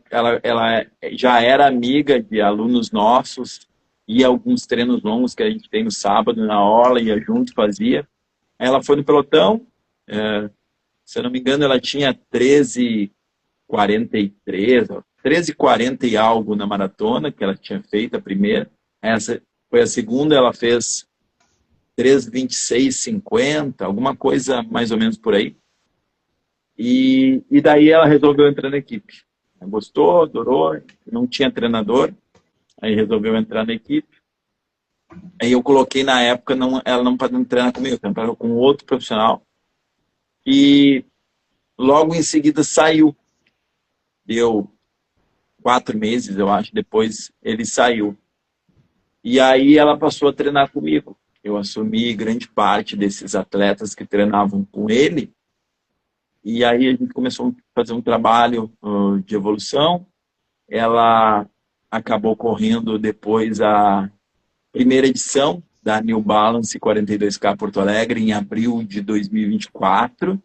Speaker 1: já era amiga de alunos nossos, e alguns treinos longos que a gente tem no sábado, na orla, ia junto, fazia. Ela foi no pelotão, se eu não me engano, ela tinha 13:40 e algo na maratona, que ela tinha feito a primeira. Essa foi a segunda, ela fez 3:26:50, alguma coisa mais ou menos por aí. E daí ela resolveu entrar na equipe. Gostou, adorou, não tinha treinador, aí resolveu entrar na equipe. Aí eu coloquei na época, ela não para treinar comigo, ela com outro profissional. E logo em seguida saiu. Deu 4 meses, eu acho, depois ele saiu. E aí ela passou a treinar comigo. Eu assumi grande parte desses atletas que treinavam com ele. E aí a gente começou a fazer um trabalho de evolução. Ela acabou correndo depois a primeira edição da New Balance 42K Porto Alegre, em abril de 2024.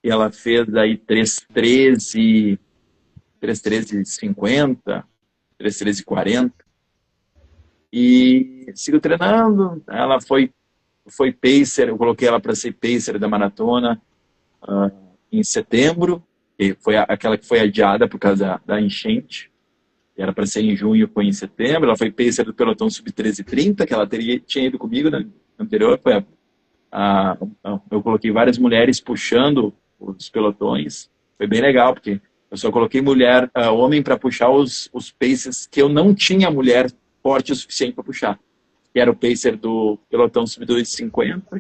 Speaker 1: E ela fez aí 3:13:50, 3:13:40. E sigo treinando. Ela foi pacer, eu coloquei ela para ser pacer da maratona em setembro, e foi aquela que foi adiada por causa da enchente. Era para ser em junho, foi em setembro. Ela foi pacer do pelotão sub 13:30, que ela tinha ido comigo no anterior. Eu coloquei várias mulheres puxando os pelotões. Foi bem legal, porque eu só coloquei homem para puxar os paces que eu não tinha mulher forte o suficiente para puxar. Que era o pacer do pelotão sub 2:50,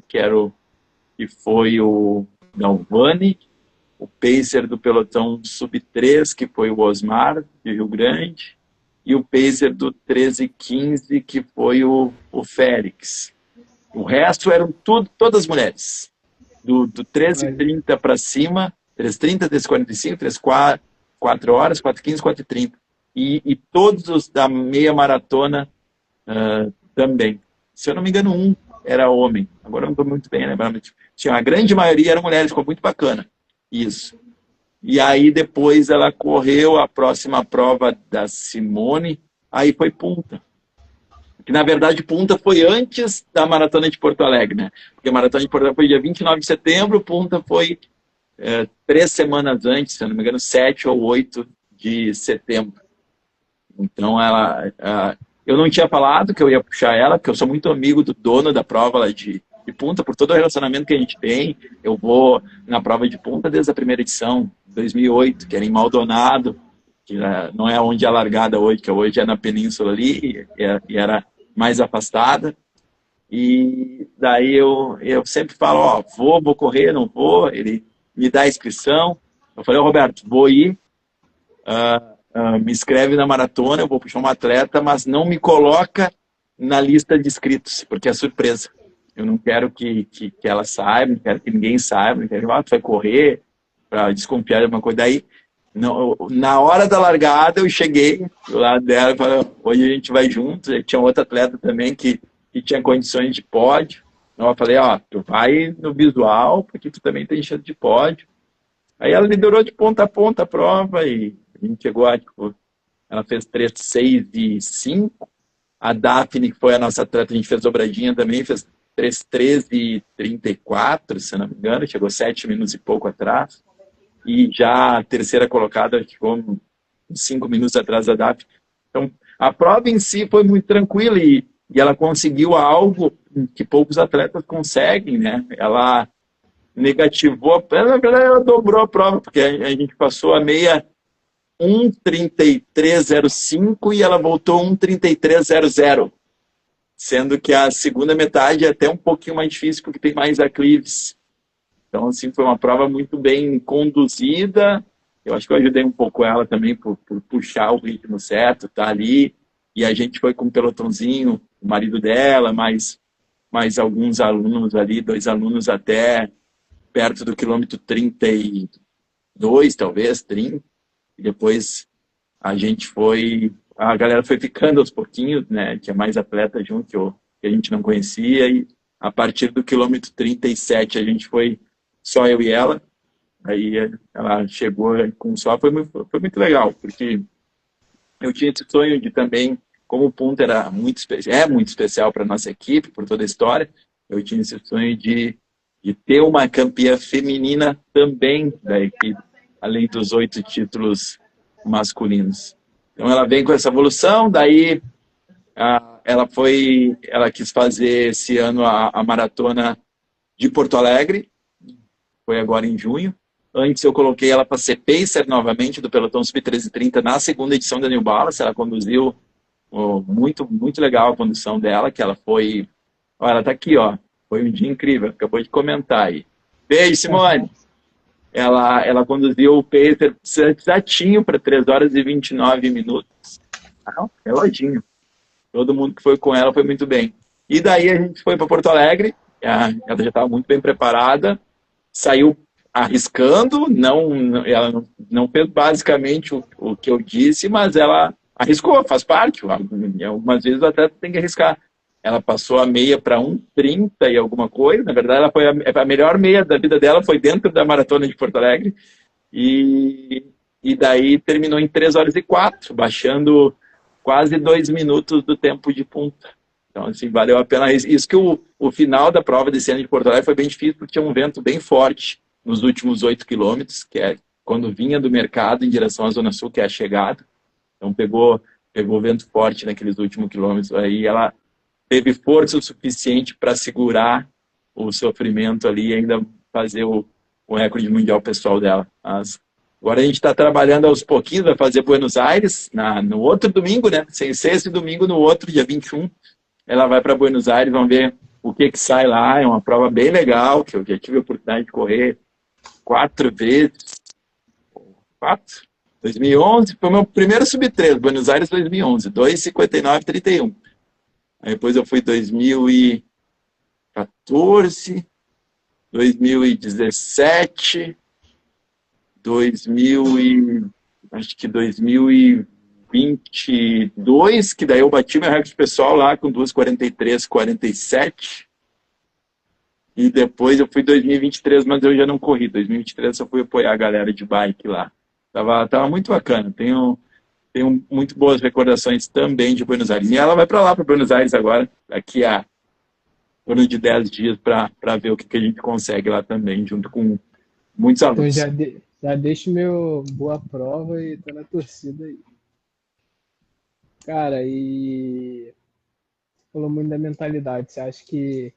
Speaker 1: que foi o Galvani, o pacer do pelotão sub 3, que foi o Osmar, de Rio Grande, e o pacer do 13:15, que foi o Félix. O resto eram todas mulheres. Do 13:30 para cima, 3:30, 3:45, 4 horas, 4:15, 4:30. E todos os da meia maratona também. Se eu não me engano, um era homem. Agora eu não estou muito bem lembrando. A grande maioria eram mulheres, ficou muito bacana. Isso. E aí depois ela correu a próxima prova da Simone, aí foi punta. Que na verdade punta foi antes da Maratona de Porto Alegre, né? Porque a Maratona de Porto Alegre foi dia 29 de setembro, punta foi 3 semanas antes, se eu não me engano, 7 ou 8 de setembro. Então eu não tinha falado que eu ia puxar ela, porque eu sou muito amigo do dono da prova lá de punta, por todo o relacionamento que a gente tem. Eu vou na prova de punta desde a primeira edição, 2008, que era em Maldonado, que não é onde é a largada hoje, que hoje é na península ali, e era mais afastada. E daí eu sempre falo, vou correr, não vou, ele me dá a inscrição. Eu falei, Roberto, vou ir, me inscreve na maratona, eu vou puxar uma atleta, mas não me coloca na lista de inscritos, porque é surpresa. Eu não quero que ela saiba, não quero que ninguém saiba, não quero que tu vai correr para desconfiar de alguma coisa. Daí, na hora da largada, eu cheguei do lado dela e falei, hoje a gente vai juntos. E tinha outro atleta também que tinha condições de pódio. Então eu falei, tu vai no visual, porque tu também tem chance de pódio. Aí ela liderou de ponta a ponta a prova e a gente chegou a, tipo, ela fez 3:06 e 5. A Daphne, que foi a nossa atleta, a gente fez dobradinha também, fez 3:13 e 34, se não me engano, chegou 7 minutos e pouco atrás. E já a terceira colocada ficou 5 minutos atrás da Daphne. Então, a prova em si foi muito tranquila e ela conseguiu algo que poucos atletas conseguem, né? Ela negativou, na verdade ela dobrou a prova, porque a gente passou a meia 1:33:05 e ela voltou 1:33:00, sendo que a segunda metade é até um pouquinho mais difícil porque tem mais aclives. Então, assim, foi uma prova muito bem conduzida. Eu acho que eu ajudei um pouco ela também por puxar o ritmo certo, tá ali. E a gente foi com um pelotãozinho, o marido dela, mais alguns alunos ali, 2 alunos até perto do quilômetro 32, talvez, 30. E depois a galera foi ficando aos pouquinhos, né? Tinha mais atletas junto que a gente não conhecia. E a partir do quilômetro 37 a gente foi só eu e ela. Aí ela chegou com só, foi muito legal, porque eu tinha esse sonho de também, como o ponto era muito especial para nossa equipe, por toda a história, eu tinha esse sonho de ter uma campeã feminina também da equipe, além dos 8 títulos masculinos. Então ela vem com essa evolução, daí ela quis fazer esse ano a maratona de Porto Alegre, foi agora em junho. Antes eu coloquei ela para ser pacer novamente do pelotão Sub-13:30 na segunda edição da New Balance. Ela conduziu muito, muito legal a condução dela, que ela foi... ela está aqui, foi um dia incrível, acabou de comentar aí. Beijo, Simone! Ela conduziu o pacer certinho para 3 horas e 29 minutos. Reloginho. Todo mundo que foi com ela foi muito bem. E daí a gente foi para Porto Alegre, ela já estava muito bem preparada, saiu arriscando, ela não fez basicamente o que eu disse, mas ela arriscou, faz parte. Algumas vezes o atleta tem que arriscar. Ela passou a meia para 1:30 e alguma coisa. Na verdade, ela foi a melhor meia da vida dela, foi dentro da maratona de Porto Alegre. E daí terminou em 3 horas e 4, baixando quase 2 minutos do tempo de ponta. Então, assim, valeu a pena. Isso que o final da prova desse ano de Porto Alegre foi bem difícil, porque tinha um vento bem forte nos últimos 8 quilômetros, que é quando vinha do mercado em direção à Zona Sul, que é a chegada. Então, pegou vento forte naqueles últimos quilômetros. Aí ela teve força o suficiente para segurar o sofrimento ali e ainda fazer o recorde mundial pessoal dela. Mas agora a gente está trabalhando aos pouquinhos, vai fazer Buenos Aires no outro domingo, né? Sem ser esse domingo, no outro, dia 21. Ela vai para Buenos Aires, vamos ver o que sai lá. É uma prova bem legal, que eu já tive a oportunidade de correr 4 vezes. 2011, foi o meu primeiro sub-3, Buenos Aires 2011, 2:59:31. Aí depois eu fui 2014, 2017, acho que 2022, que daí eu bati meu recorde pessoal lá com 2:43:47. E depois eu fui 2023, mas eu já não corri. 2023 eu só fui apoiar a galera de bike lá. Tava muito bacana. Tenho muito boas recordações também de Buenos Aires. E ela vai para Buenos Aires agora, daqui a torno de 10 dias, para ver o que a gente consegue lá também, junto com muitos alunos.
Speaker 2: Então já deixo meu boa prova e tô na torcida aí. Cara, e falou muito da mentalidade. Você acha que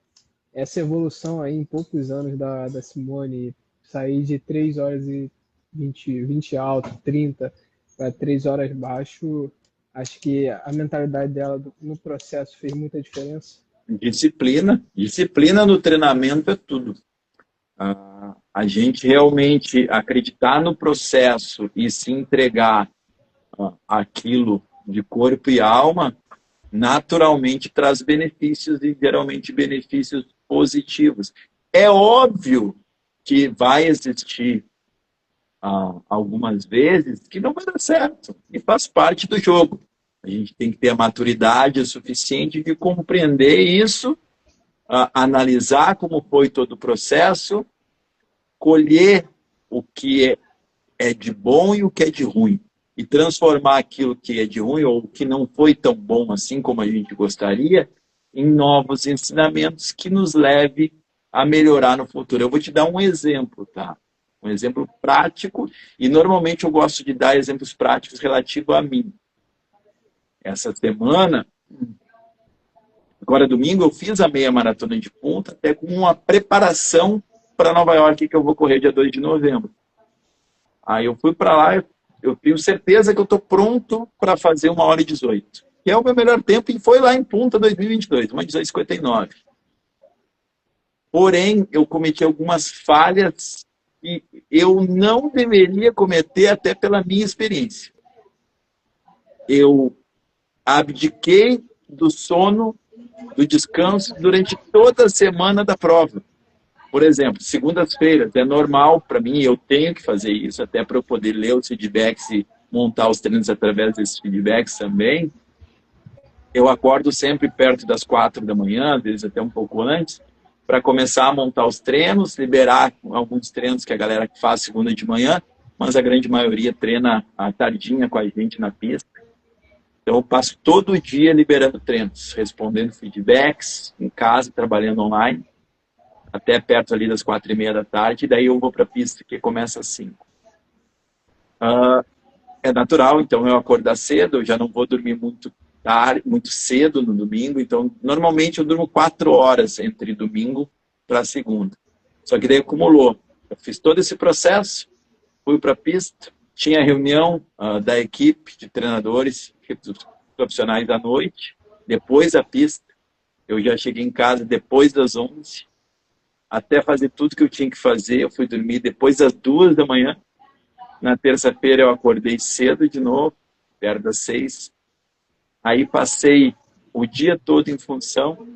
Speaker 2: essa evolução aí em poucos anos da Simone, sair de 3 horas e 20 alto, 30 para 3 horas baixo, acho que a mentalidade dela no processo fez muita diferença?
Speaker 1: Disciplina no treinamento é tudo. A gente realmente acreditar no processo e se entregar aquilo de corpo e alma naturalmente traz benefícios e geralmente benefícios positivos. É óbvio que vai existir algumas vezes que não vai dar certo e faz parte do jogo. A gente tem que ter a maturidade suficiente de compreender isso, analisar como foi todo o processo, colher o que é de bom e o que é de ruim e transformar aquilo que é de ruim ou que não foi tão bom assim como a gente gostaria em novos ensinamentos que nos leve a melhorar no futuro. Eu vou te dar um exemplo, tá? Um exemplo prático, e normalmente eu gosto de dar exemplos práticos relativos a mim. Essa semana, agora domingo, eu fiz a meia maratona de Punta, até com uma preparação para Nova York, que eu vou correr dia 2 de novembro. Aí eu fui para lá, eu tenho certeza que eu estou pronto para fazer 1h18, que é o meu melhor tempo, e foi lá em Punta 2022, 1h18:59. Porém, eu cometi algumas falhas que eu não deveria cometer, até pela minha experiência. Eu abdiquei do sono, do descanso, durante toda a semana da prova. Por exemplo, segundas-feiras é normal para mim, eu tenho que fazer isso, até para eu poder ler os feedbacks e montar os treinos através desses feedbacks também. Eu acordo sempre perto das 4 da manhã, às vezes até um pouco antes, para começar a montar os treinos, liberar alguns treinos que a galera faz segunda de manhã, mas a grande maioria treina à tardinha com a gente na pista. Então eu passo todo o dia liberando treinos, respondendo feedbacks, em casa, trabalhando online, até perto ali das 4h30 da tarde, e daí eu vou para a pista, que começa às 5. É natural, então eu acordar cedo, eu já não vou dormir muito tarde, muito cedo no domingo, então normalmente eu durmo 4 horas entre domingo para segunda. Só que daí acumulou. Eu fiz todo esse processo, fui para a pista, tinha reunião da equipe de treinadores, dos profissionais da noite, depois da pista. Eu já cheguei em casa depois das 11, até fazer tudo que eu tinha que fazer. Eu fui dormir depois das 2 da manhã. Na terça-feira eu acordei cedo de novo, perto das 6. Aí passei o dia todo em função.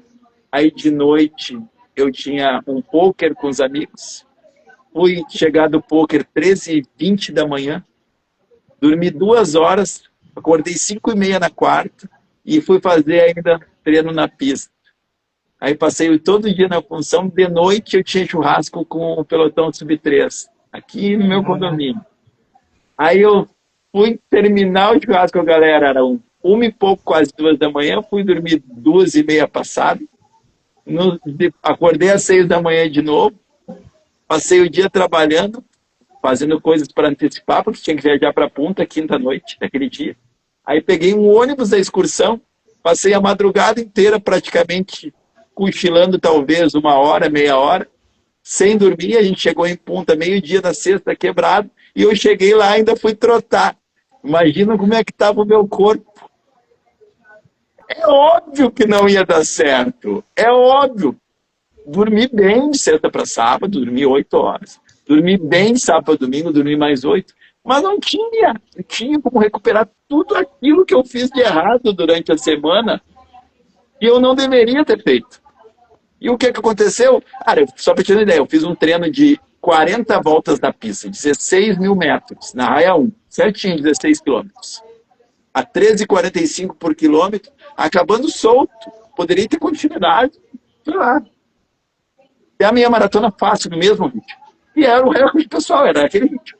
Speaker 1: Aí de noite eu tinha um poker com os amigos. Fui chegar do poker 13h20 da manhã. Dormi 2 horas, acordei 5h30 na quarta e fui fazer ainda treino na pista. Aí passei todo o dia na função. De noite eu tinha churrasco com o pelotão sub-3, aqui no meu condomínio. Aí eu fui terminar o churrasco com a galera, era 1 e pouco, quase 2 da manhã. Fui dormir 2h30 passado. Acordei às 6 da manhã de novo. Passei o dia trabalhando, fazendo coisas para antecipar, porque tinha que viajar para Punta quinta-noite daquele dia. Aí peguei um ônibus da excursão, passei a madrugada inteira praticamente cochilando, talvez 1 hora, meia hora, sem dormir. A gente chegou em Punta meio-dia na sexta, quebrado, e eu cheguei lá e ainda fui trotar. Imagina como é que estava o meu corpo. É óbvio que não ia dar certo. É óbvio. Dormi bem de sexta para sábado, dormi 8 horas. Dormi bem de sábado para domingo, dormi mais 8. Mas não tinha como recuperar tudo aquilo que eu fiz de errado durante a semana e eu não deveria ter feito. E o que aconteceu? Cara, só para te ter uma ideia, eu fiz um treino de 40 voltas na pista, 16 mil metros, na raia 1, certinho, 16 quilômetros. A 13,45 por quilômetro, acabando solto. Poderia ter continuidade, sei lá. E a minha maratona fácil no mesmo ritmo. E era o recorde pessoal, era aquele ritmo.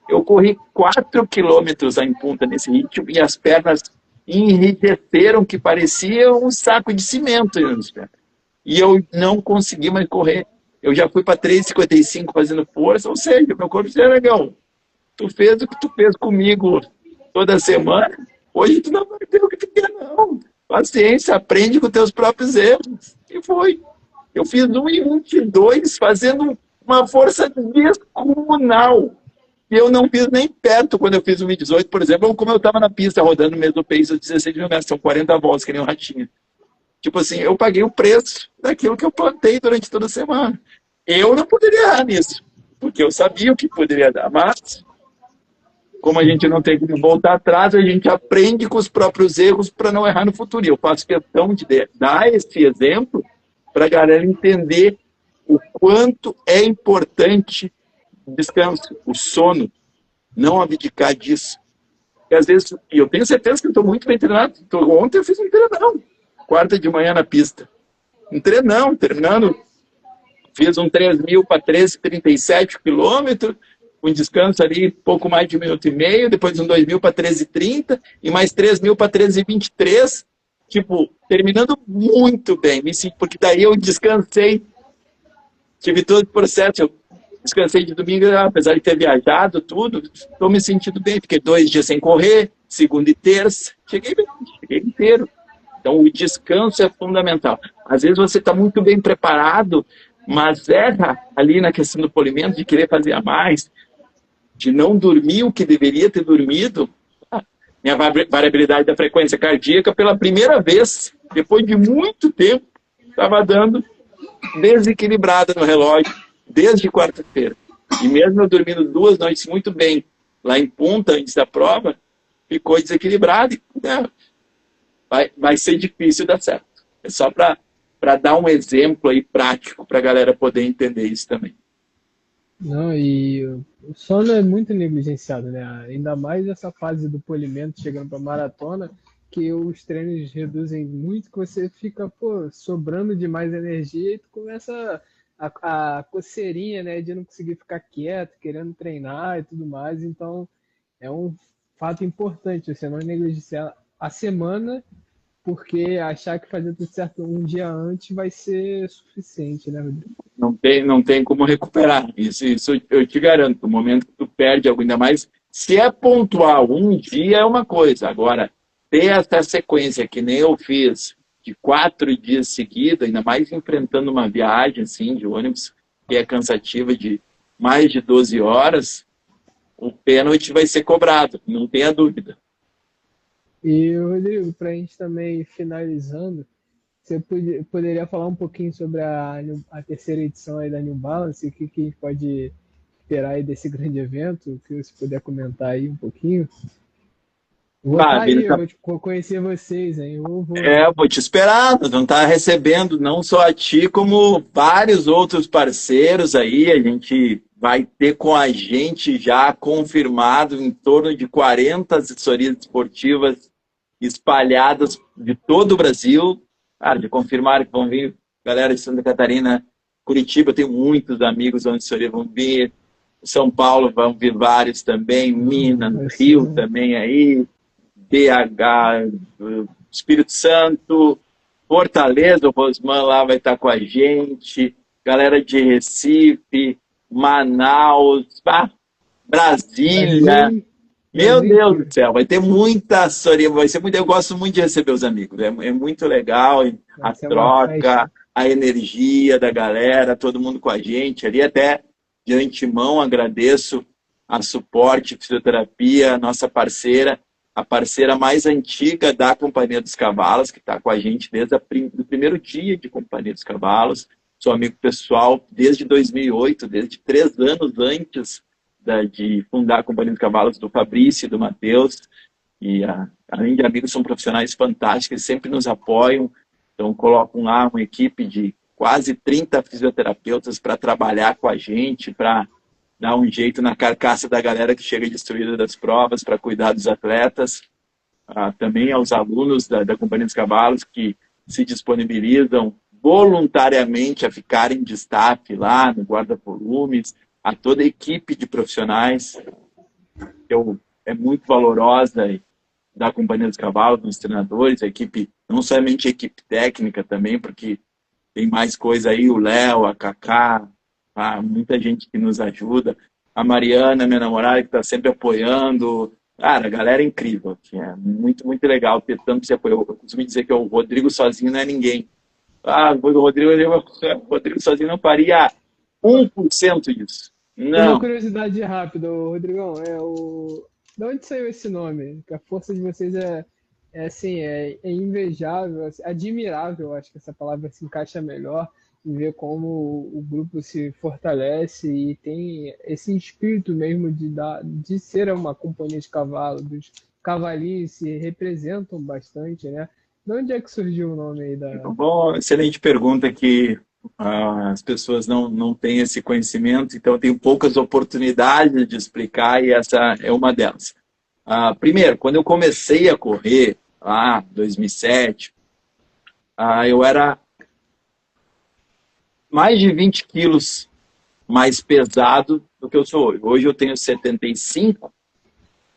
Speaker 1: Eu corri 4 quilômetros em Punta nesse ritmo e as pernas enrijeceram, que parecia um saco de cimento nas pernas. E eu não consegui mais correr. Eu já fui para 3,55 fazendo força, ou seja, meu corpo disse: legal, tu fez o que tu fez comigo toda semana, hoje tu não vai ter o que tu quer, não. Paciência, aprende com teus próprios erros. E foi. Eu fiz 1,22 fazendo uma força descomunal. E eu não fiz nem perto quando eu fiz 1,18, por exemplo, como eu estava na pista rodando no mesmo pace aos 16 mil metros, são 40 voltas, que nem um ratinho. Tipo assim, eu paguei o preço daquilo que eu plantei durante toda a semana. Eu não poderia errar nisso, porque eu sabia o que poderia dar, mas como a gente não tem que voltar atrás, a gente aprende com os próprios erros para não errar no futuro. E eu faço questão de dar esse exemplo para a galera entender o quanto é importante o descanso, o sono, não abdicar disso. Porque às vezes, e eu tenho certeza que eu estou muito bem treinado. Ontem eu fiz um treinão, quarta de manhã na pista. Um treinão, treinando. Fiz um 3.000 para 13,37 quilômetros, um descanso ali, pouco mais de 1,5 minuto, depois um 2.000 para 13,30 e mais 3.000 para 13,23. Tipo, terminando muito bem, porque daí eu descansei, tive todo o processo, eu descansei de domingo, apesar de ter viajado, tudo, estou me sentindo bem, fiquei 2 dias sem correr, segunda e terça, cheguei bem, cheguei inteiro. Então, o descanso é fundamental. Às vezes você está muito bem preparado, mas erra ali na questão do polimento, de querer fazer a mais, de não dormir o que deveria ter dormido. Minha variabilidade da frequência cardíaca, pela primeira vez, depois de muito tempo, estava dando desequilibrada no relógio, desde quarta-feira. E mesmo eu dormindo 2 noites muito bem, lá em Punta, antes da prova, ficou desequilibrado. Vai ser difícil dar certo. É só para dar um exemplo aí prático para a galera poder entender isso também.
Speaker 2: Não, e o sono é muito negligenciado, né? Ainda mais essa fase do polimento chegando para maratona, que os treinos reduzem muito, que você fica, pô, sobrando demais energia e tu começa a coceirinha, né, de não conseguir ficar quieto, querendo treinar e tudo mais. Então, é um fato importante, você não negligenciar a semana, porque achar que fazer tudo certo um dia antes vai ser suficiente, né, Rodrigo?
Speaker 1: Não tem como recuperar. Isso eu te garanto. No momento que tu perde algo, ainda mais, se é pontual, um dia é uma coisa. Agora, ter essa sequência que nem eu fiz, de 4 dias seguidos, ainda mais enfrentando uma viagem assim, de ônibus, que é cansativa de mais de 12 horas, o pênalti vai ser cobrado, não tenha dúvida.
Speaker 2: E, Rodrigo, para a gente também finalizando, você poderia falar um pouquinho sobre a terceira edição aí da New Balance, o que a gente pode esperar aí desse grande evento, que você puder comentar aí um pouquinho. Eu vou estar aí,
Speaker 1: Vini,
Speaker 2: eu vou conhecer vocês, hein?
Speaker 1: eu vou te esperar, nós vamos estar recebendo não só a ti, como vários outros parceiros aí. A gente vai ter com a gente já confirmado em torno de 40 assessorias esportivas espalhadas de todo o Brasil. Cara, de confirmar que vão vir galera de Santa Catarina, Curitiba, eu tenho muitos amigos da assessoria, vão vir. São Paulo vão vir vários também, Minas, Rio também aí, BH, Espírito Santo, Fortaleza, o Rosman lá vai estar com a gente, galera de Recife, Manaus, Brasília. Meu Deus do céu, vai ter muita assessoria, vai ser muito, eu gosto muito de receber os amigos, é muito legal a troca, a energia da galera, todo mundo com a gente ali, até de antemão agradeço a Suporte Fisioterapia, nossa parceira, a parceira mais antiga da Companhia dos Cavalos, que está com a gente desde o primeiro dia de Companhia dos Cavalos, sou amigo pessoal desde 2008, desde 3 anos antes de fundar a Companhia dos Cavalos, do Fabrício e do Matheus. E além de amigos, são profissionais fantásticos, sempre nos apoiam. Então, colocam lá uma equipe de quase 30 fisioterapeutas para trabalhar com a gente, para dar um jeito na carcaça da galera que chega destruída das provas, para cuidar dos atletas. Também aos alunos da Companhia dos Cavalos que se disponibilizam voluntariamente a ficarem de staff lá no guarda-volumes, a toda a equipe de profissionais, que é muito valorosa da Companhia dos Cavalos, dos treinadores, a equipe, não somente a equipe técnica também, porque tem mais coisa aí, o Léo, a Cacá, muita gente que nos ajuda, a Mariana, minha namorada, que está sempre apoiando. Cara, a galera é incrível, é muito, muito legal ter tanto esse apoio. Eu costumo dizer que o Rodrigo sozinho não é ninguém. O Rodrigo sozinho não faria 1% disso.
Speaker 2: Uma
Speaker 1: Não.
Speaker 2: curiosidade rápida, Rodrigão, de onde saiu esse nome? Que a força de vocês é assim, é invejável, assim, admirável, acho que essa palavra se encaixa melhor. ver como o grupo se fortalece e tem esse espírito mesmo de ser uma companhia de cavalo, dos cavalinhos se representam bastante, né? De onde é que surgiu o nome aí da...
Speaker 1: Bom, excelente pergunta que as pessoas não têm esse conhecimento, então eu tenho poucas oportunidades de explicar e essa é uma delas. Primeiro, quando eu comecei a correr, lá em 2007, eu era mais de 20 quilos mais pesado do que eu sou hoje. Hoje eu tenho 75.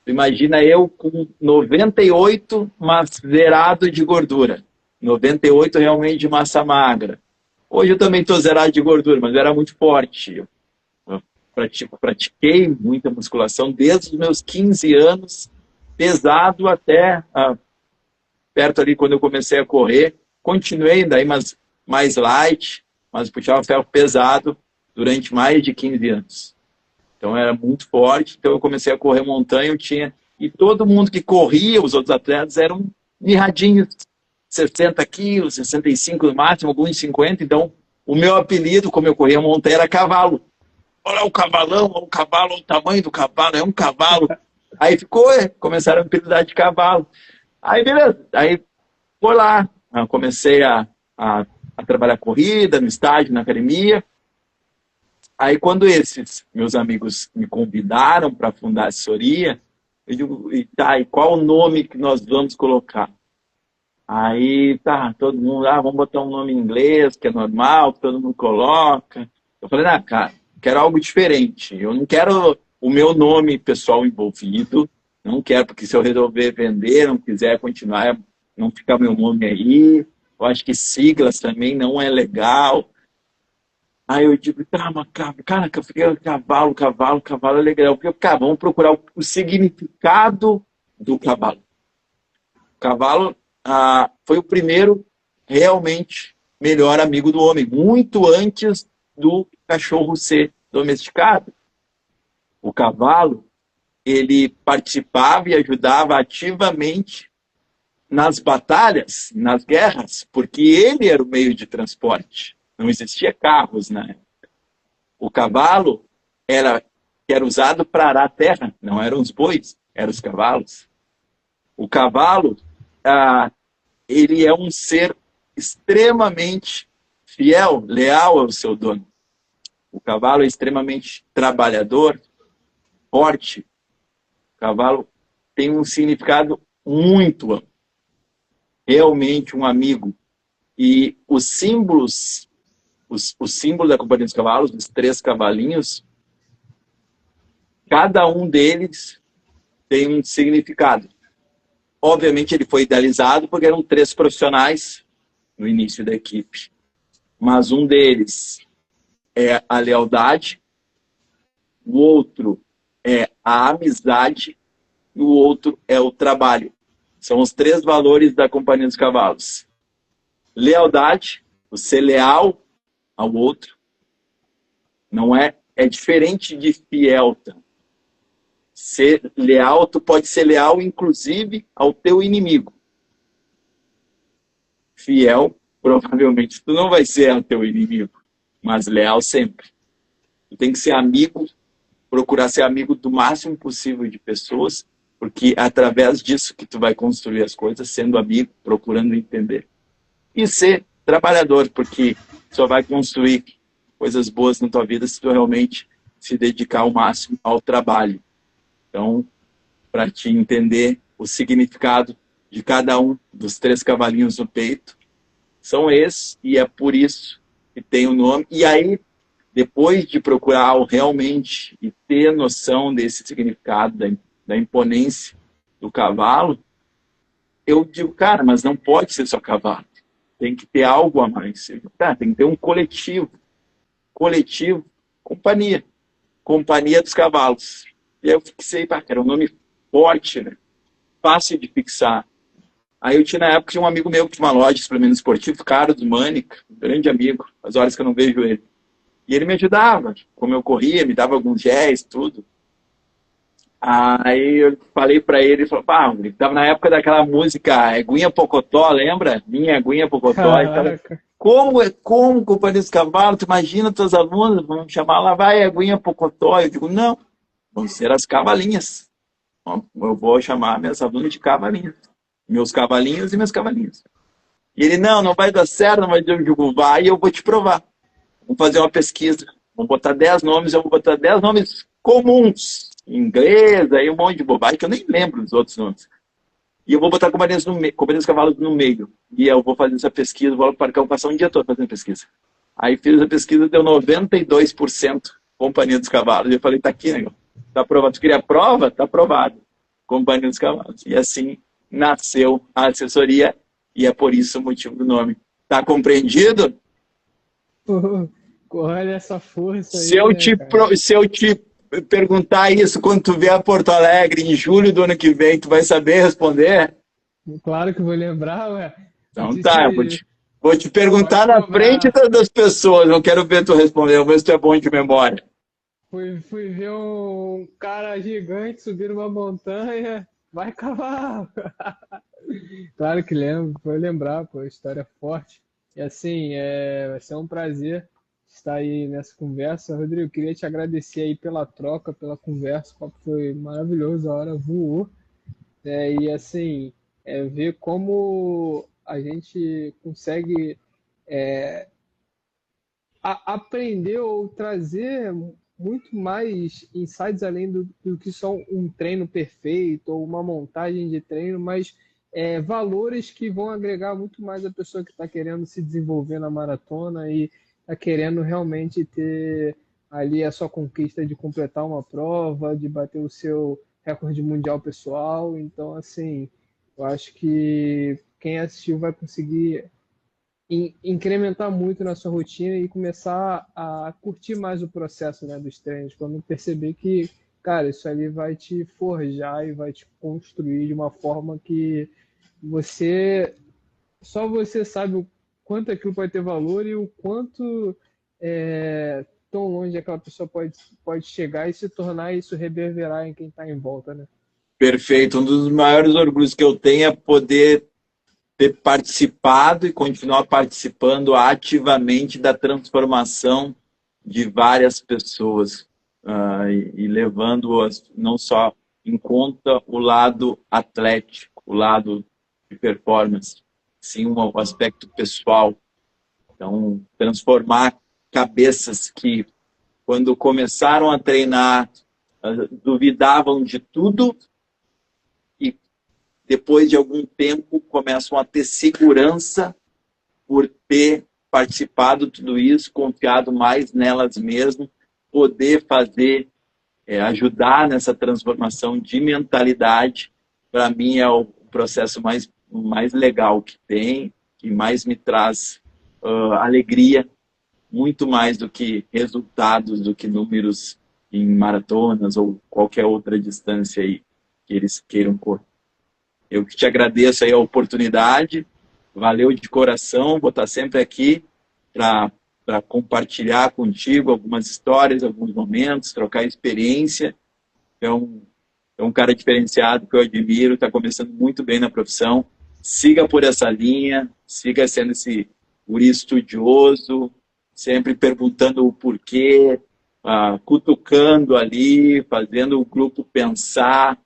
Speaker 1: Imagina eu com 98, mas zerado de gordura. 98 realmente de massa magra. Hoje eu também estou zerado de gordura, mas eu era muito forte. Eu pratiquei muita musculação desde os meus 15 anos, pesado até perto ali quando eu comecei a correr. Continuei daí, mas mais light, mas puxava ferro pesado durante mais de 15 anos. Então era muito forte, então eu comecei a correr montanha, e todo mundo que corria, os outros atletas, eram mirradinhos, 60 quilos, 65 no máximo, alguns 50, então o meu apelido, como eu corria montanha, era cavalo. Olha o cavalão, olha o cavalo, olha o tamanho do cavalo, é um cavalo. Aí começaram a apelidar de cavalo. Aí beleza, aí foi lá, eu comecei a trabalhar corrida, no estádio, na academia. Aí quando esses meus amigos me convidaram para fundar a assessoria, eu digo, e qual o nome que nós vamos colocar? Aí todo mundo, vamos botar um nome em inglês, que é normal, que todo mundo coloca. Eu falei, cara, quero algo diferente. Eu não quero o meu nome pessoal envolvido, não quero, porque se eu resolver vender, não quiser continuar, não ficar meu nome aí. Eu acho que siglas também não é legal. Aí eu digo, mas cara, eu fiquei cavalo é legal. Vamos procurar o significado do cavalo. O cavalo foi o primeiro realmente melhor amigo do homem, muito antes do cachorro ser domesticado. O cavalo, ele participava e ajudava ativamente nas batalhas, nas guerras, porque ele era o meio de transporte. Não existia carros na época. O cavalo era usado para arar a terra, não eram os bois, eram os cavalos. O cavalo, ele é um ser extremamente fiel, leal ao seu dono. O cavalo é extremamente trabalhador, forte. O cavalo tem um significado muito amplo. Realmente um amigo. E os símbolos, o símbolo da Companhia dos Cavalos, os 3 cavalinhos, cada um deles tem um significado. Obviamente ele foi idealizado porque eram 3 profissionais no início da equipe. Mas um deles é a lealdade, o outro é a amizade e o outro é o trabalho. São os 3 valores da Companhia dos Cavalos. Lealdade, o ser leal ao outro, não é diferente de fiel. Ser leal, tu pode ser leal inclusive ao teu inimigo. Fiel, provavelmente tu não vai ser ao teu inimigo, mas leal sempre. Tu tem que ser amigo, procurar ser amigo do máximo possível de pessoas, porque é através disso que tu vai construir as coisas, sendo amigo, procurando entender. E ser trabalhador, porque só vai construir coisas boas na tua vida se tu realmente se dedicar ao máximo ao trabalho. Então, para te entender o significado de cada um dos 3 cavalinhos no peito, são esses, e é por isso que tem o nome. E aí, depois de procurar realmente e ter noção desse significado, da imponência do cavalo, eu digo, cara, mas não pode ser só cavalo. Tem que ter algo a mais. Tem que ter um coletivo. Coletivo, companhia. Companhia dos Cavalos. E aí eu fixei, era um nome forte, né? Fácil de fixar. Aí eu tinha, na época, um amigo meu que tinha uma loja de suplemento esportivo, Carlos Mânica, um grande amigo, as horas que eu não vejo ele. E ele me ajudava, como eu corria, me dava alguns géis, tudo. Aí eu falei pra ele, ele falou, pá, ele tava na época daquela música Eguinha Pocotó, lembra? Minha Eguinha Pocotó. E tava,
Speaker 2: Caraca.
Speaker 1: como, Companhia dos Cavalos? Tu imagina tuas alunas, vamos chamar lá, vai, Eguinha Pocotó. Eu digo, não, vão ser as cavalinhas. Eu vou chamar minhas alunas de cavalinhas. Meus cavalinhos e minhas cavalinhas. E ele, não, não vai dar certo, não vai dar. Eu digo, vai, eu vou te provar. Vamos fazer uma pesquisa. Vamos botar 10 nomes, eu vou botar 10 nomes comuns, em inglês, aí um monte de bobagem, que eu nem lembro dos outros nomes. E eu vou botar companhias, companhias dos cavalos no meio. E eu vou fazer essa pesquisa, vou para cá, passar um dia todo fazendo pesquisa. Aí fiz a pesquisa, deu 92% Companhia dos Cavalos. E eu falei, tá aqui, negão. Tá aprovado. Tu queria prova? Tá aprovado. Companhia dos Cavalos. E assim nasceu a assessoria, e é por isso o motivo do nome. Tá compreendido?
Speaker 2: Pô, olha essa força
Speaker 1: Se
Speaker 2: aí,
Speaker 1: eu
Speaker 2: né,
Speaker 1: te,
Speaker 2: cara?
Speaker 1: se eu te perguntar isso quando tu vier a Porto Alegre em julho do ano que vem, tu vai saber responder?
Speaker 2: Claro que vou lembrar, ué. Vou
Speaker 1: Então
Speaker 2: te,
Speaker 1: tá,
Speaker 2: te-
Speaker 1: vou te
Speaker 2: Pode
Speaker 1: perguntar na frente
Speaker 2: cobrar.
Speaker 1: das pessoas. Não quero ver tu responder, vou ver se tu é bom de memória.
Speaker 2: Fui ver um cara gigante subir uma montanha. Vai, cavalo! Claro que lembro, vou lembrar, pô, história forte. E assim, vai ser um prazer estar aí nessa conversa. Rodrigo, queria te agradecer aí pela troca, pela conversa. O papo foi maravilhoso, a hora voou. E assim, ver como a gente consegue aprender ou trazer muito mais insights além do que só um treino perfeito ou uma montagem de treino, mas valores que vão agregar muito mais a pessoa que está querendo se desenvolver na maratona e está querendo realmente ter ali a sua conquista de completar uma prova, de bater o seu recorde mundial pessoal. Então, assim, eu acho que quem assistiu vai conseguir incrementar muito na sua rotina e começar a curtir mais o processo, né, dos treinos, quando perceber que, cara, isso ali vai te forjar e vai te construir de uma forma que você só você sabe o quanto aquilo pode ter valor e o quanto tão longe aquela pessoa pode chegar e se tornar isso reverberar em quem está em volta, né?
Speaker 1: Perfeito. Um dos maiores orgulhos que eu tenho é poder ter participado e continuar participando ativamente da transformação de várias pessoas, e levando-as não só em conta o lado atlético, o lado de performance, sim o aspecto pessoal. Então, transformar cabeças que, quando começaram a treinar, duvidavam de tudo, e depois de algum tempo começam a ter segurança por ter participado de tudo isso, confiado mais nelas mesmas, poder fazer, ajudar nessa transformação de mentalidade. Para mim é o processo mais legal que tem, que mais me traz alegria, muito mais do que resultados, do que números em maratonas ou qualquer outra distância aí que eles queiram correr. Eu que te agradeço aí a oportunidade, valeu de coração, vou estar sempre aqui para compartilhar contigo algumas histórias, alguns momentos, trocar experiência. É um cara diferenciado que eu admiro, está começando muito bem na profissão. Siga por essa linha, siga sendo esse guri estudioso, sempre perguntando o porquê, cutucando ali, fazendo o grupo pensar.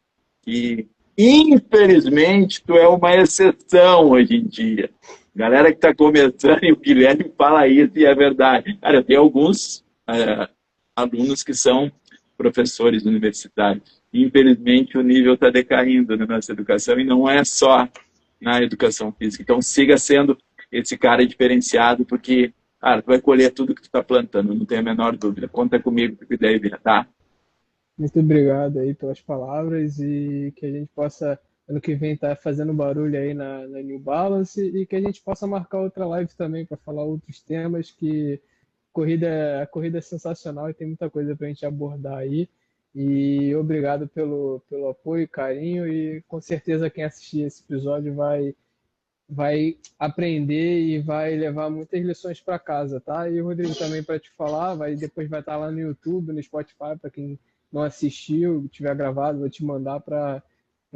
Speaker 1: E, infelizmente, tu é uma exceção hoje em dia. Galera que está começando, e o Guilherme fala isso, e é verdade. Cara, eu tenho alguns alunos que são professores universitários. Infelizmente, o nível está decaindo na nossa educação, e não é só na educação física. Então, siga sendo esse cara diferenciado, porque, cara, tu vai colher tudo que tu está plantando, não tenho a menor dúvida. Conta comigo que daí vem, tá?
Speaker 2: Muito obrigado aí pelas palavras e que a gente possa, ano que vem, estar fazendo barulho aí na New Balance e que a gente possa marcar outra live também para falar outros temas que a corrida é sensacional e tem muita coisa para a gente abordar aí. E obrigado pelo apoio e carinho e com certeza quem assistir esse episódio vai aprender e vai levar muitas lições para casa, tá? E o Rodrigo também para te falar, depois vai estar lá no YouTube, no Spotify, para quem não assistiu, tiver gravado, vou te mandar para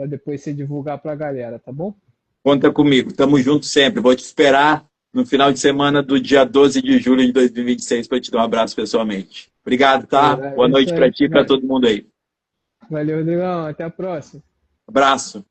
Speaker 2: depois você divulgar para a galera, tá bom?
Speaker 1: Conta comigo, tamo junto sempre. Vou te esperar no final de semana do dia 12 de julho de 2026 para te dar um abraço pessoalmente. Obrigado, tá? Boa
Speaker 2: É isso
Speaker 1: noite para
Speaker 2: aí.
Speaker 1: ti e para todo mundo aí.
Speaker 2: Valeu, Rodrigão. Até a próxima.
Speaker 1: Abraço.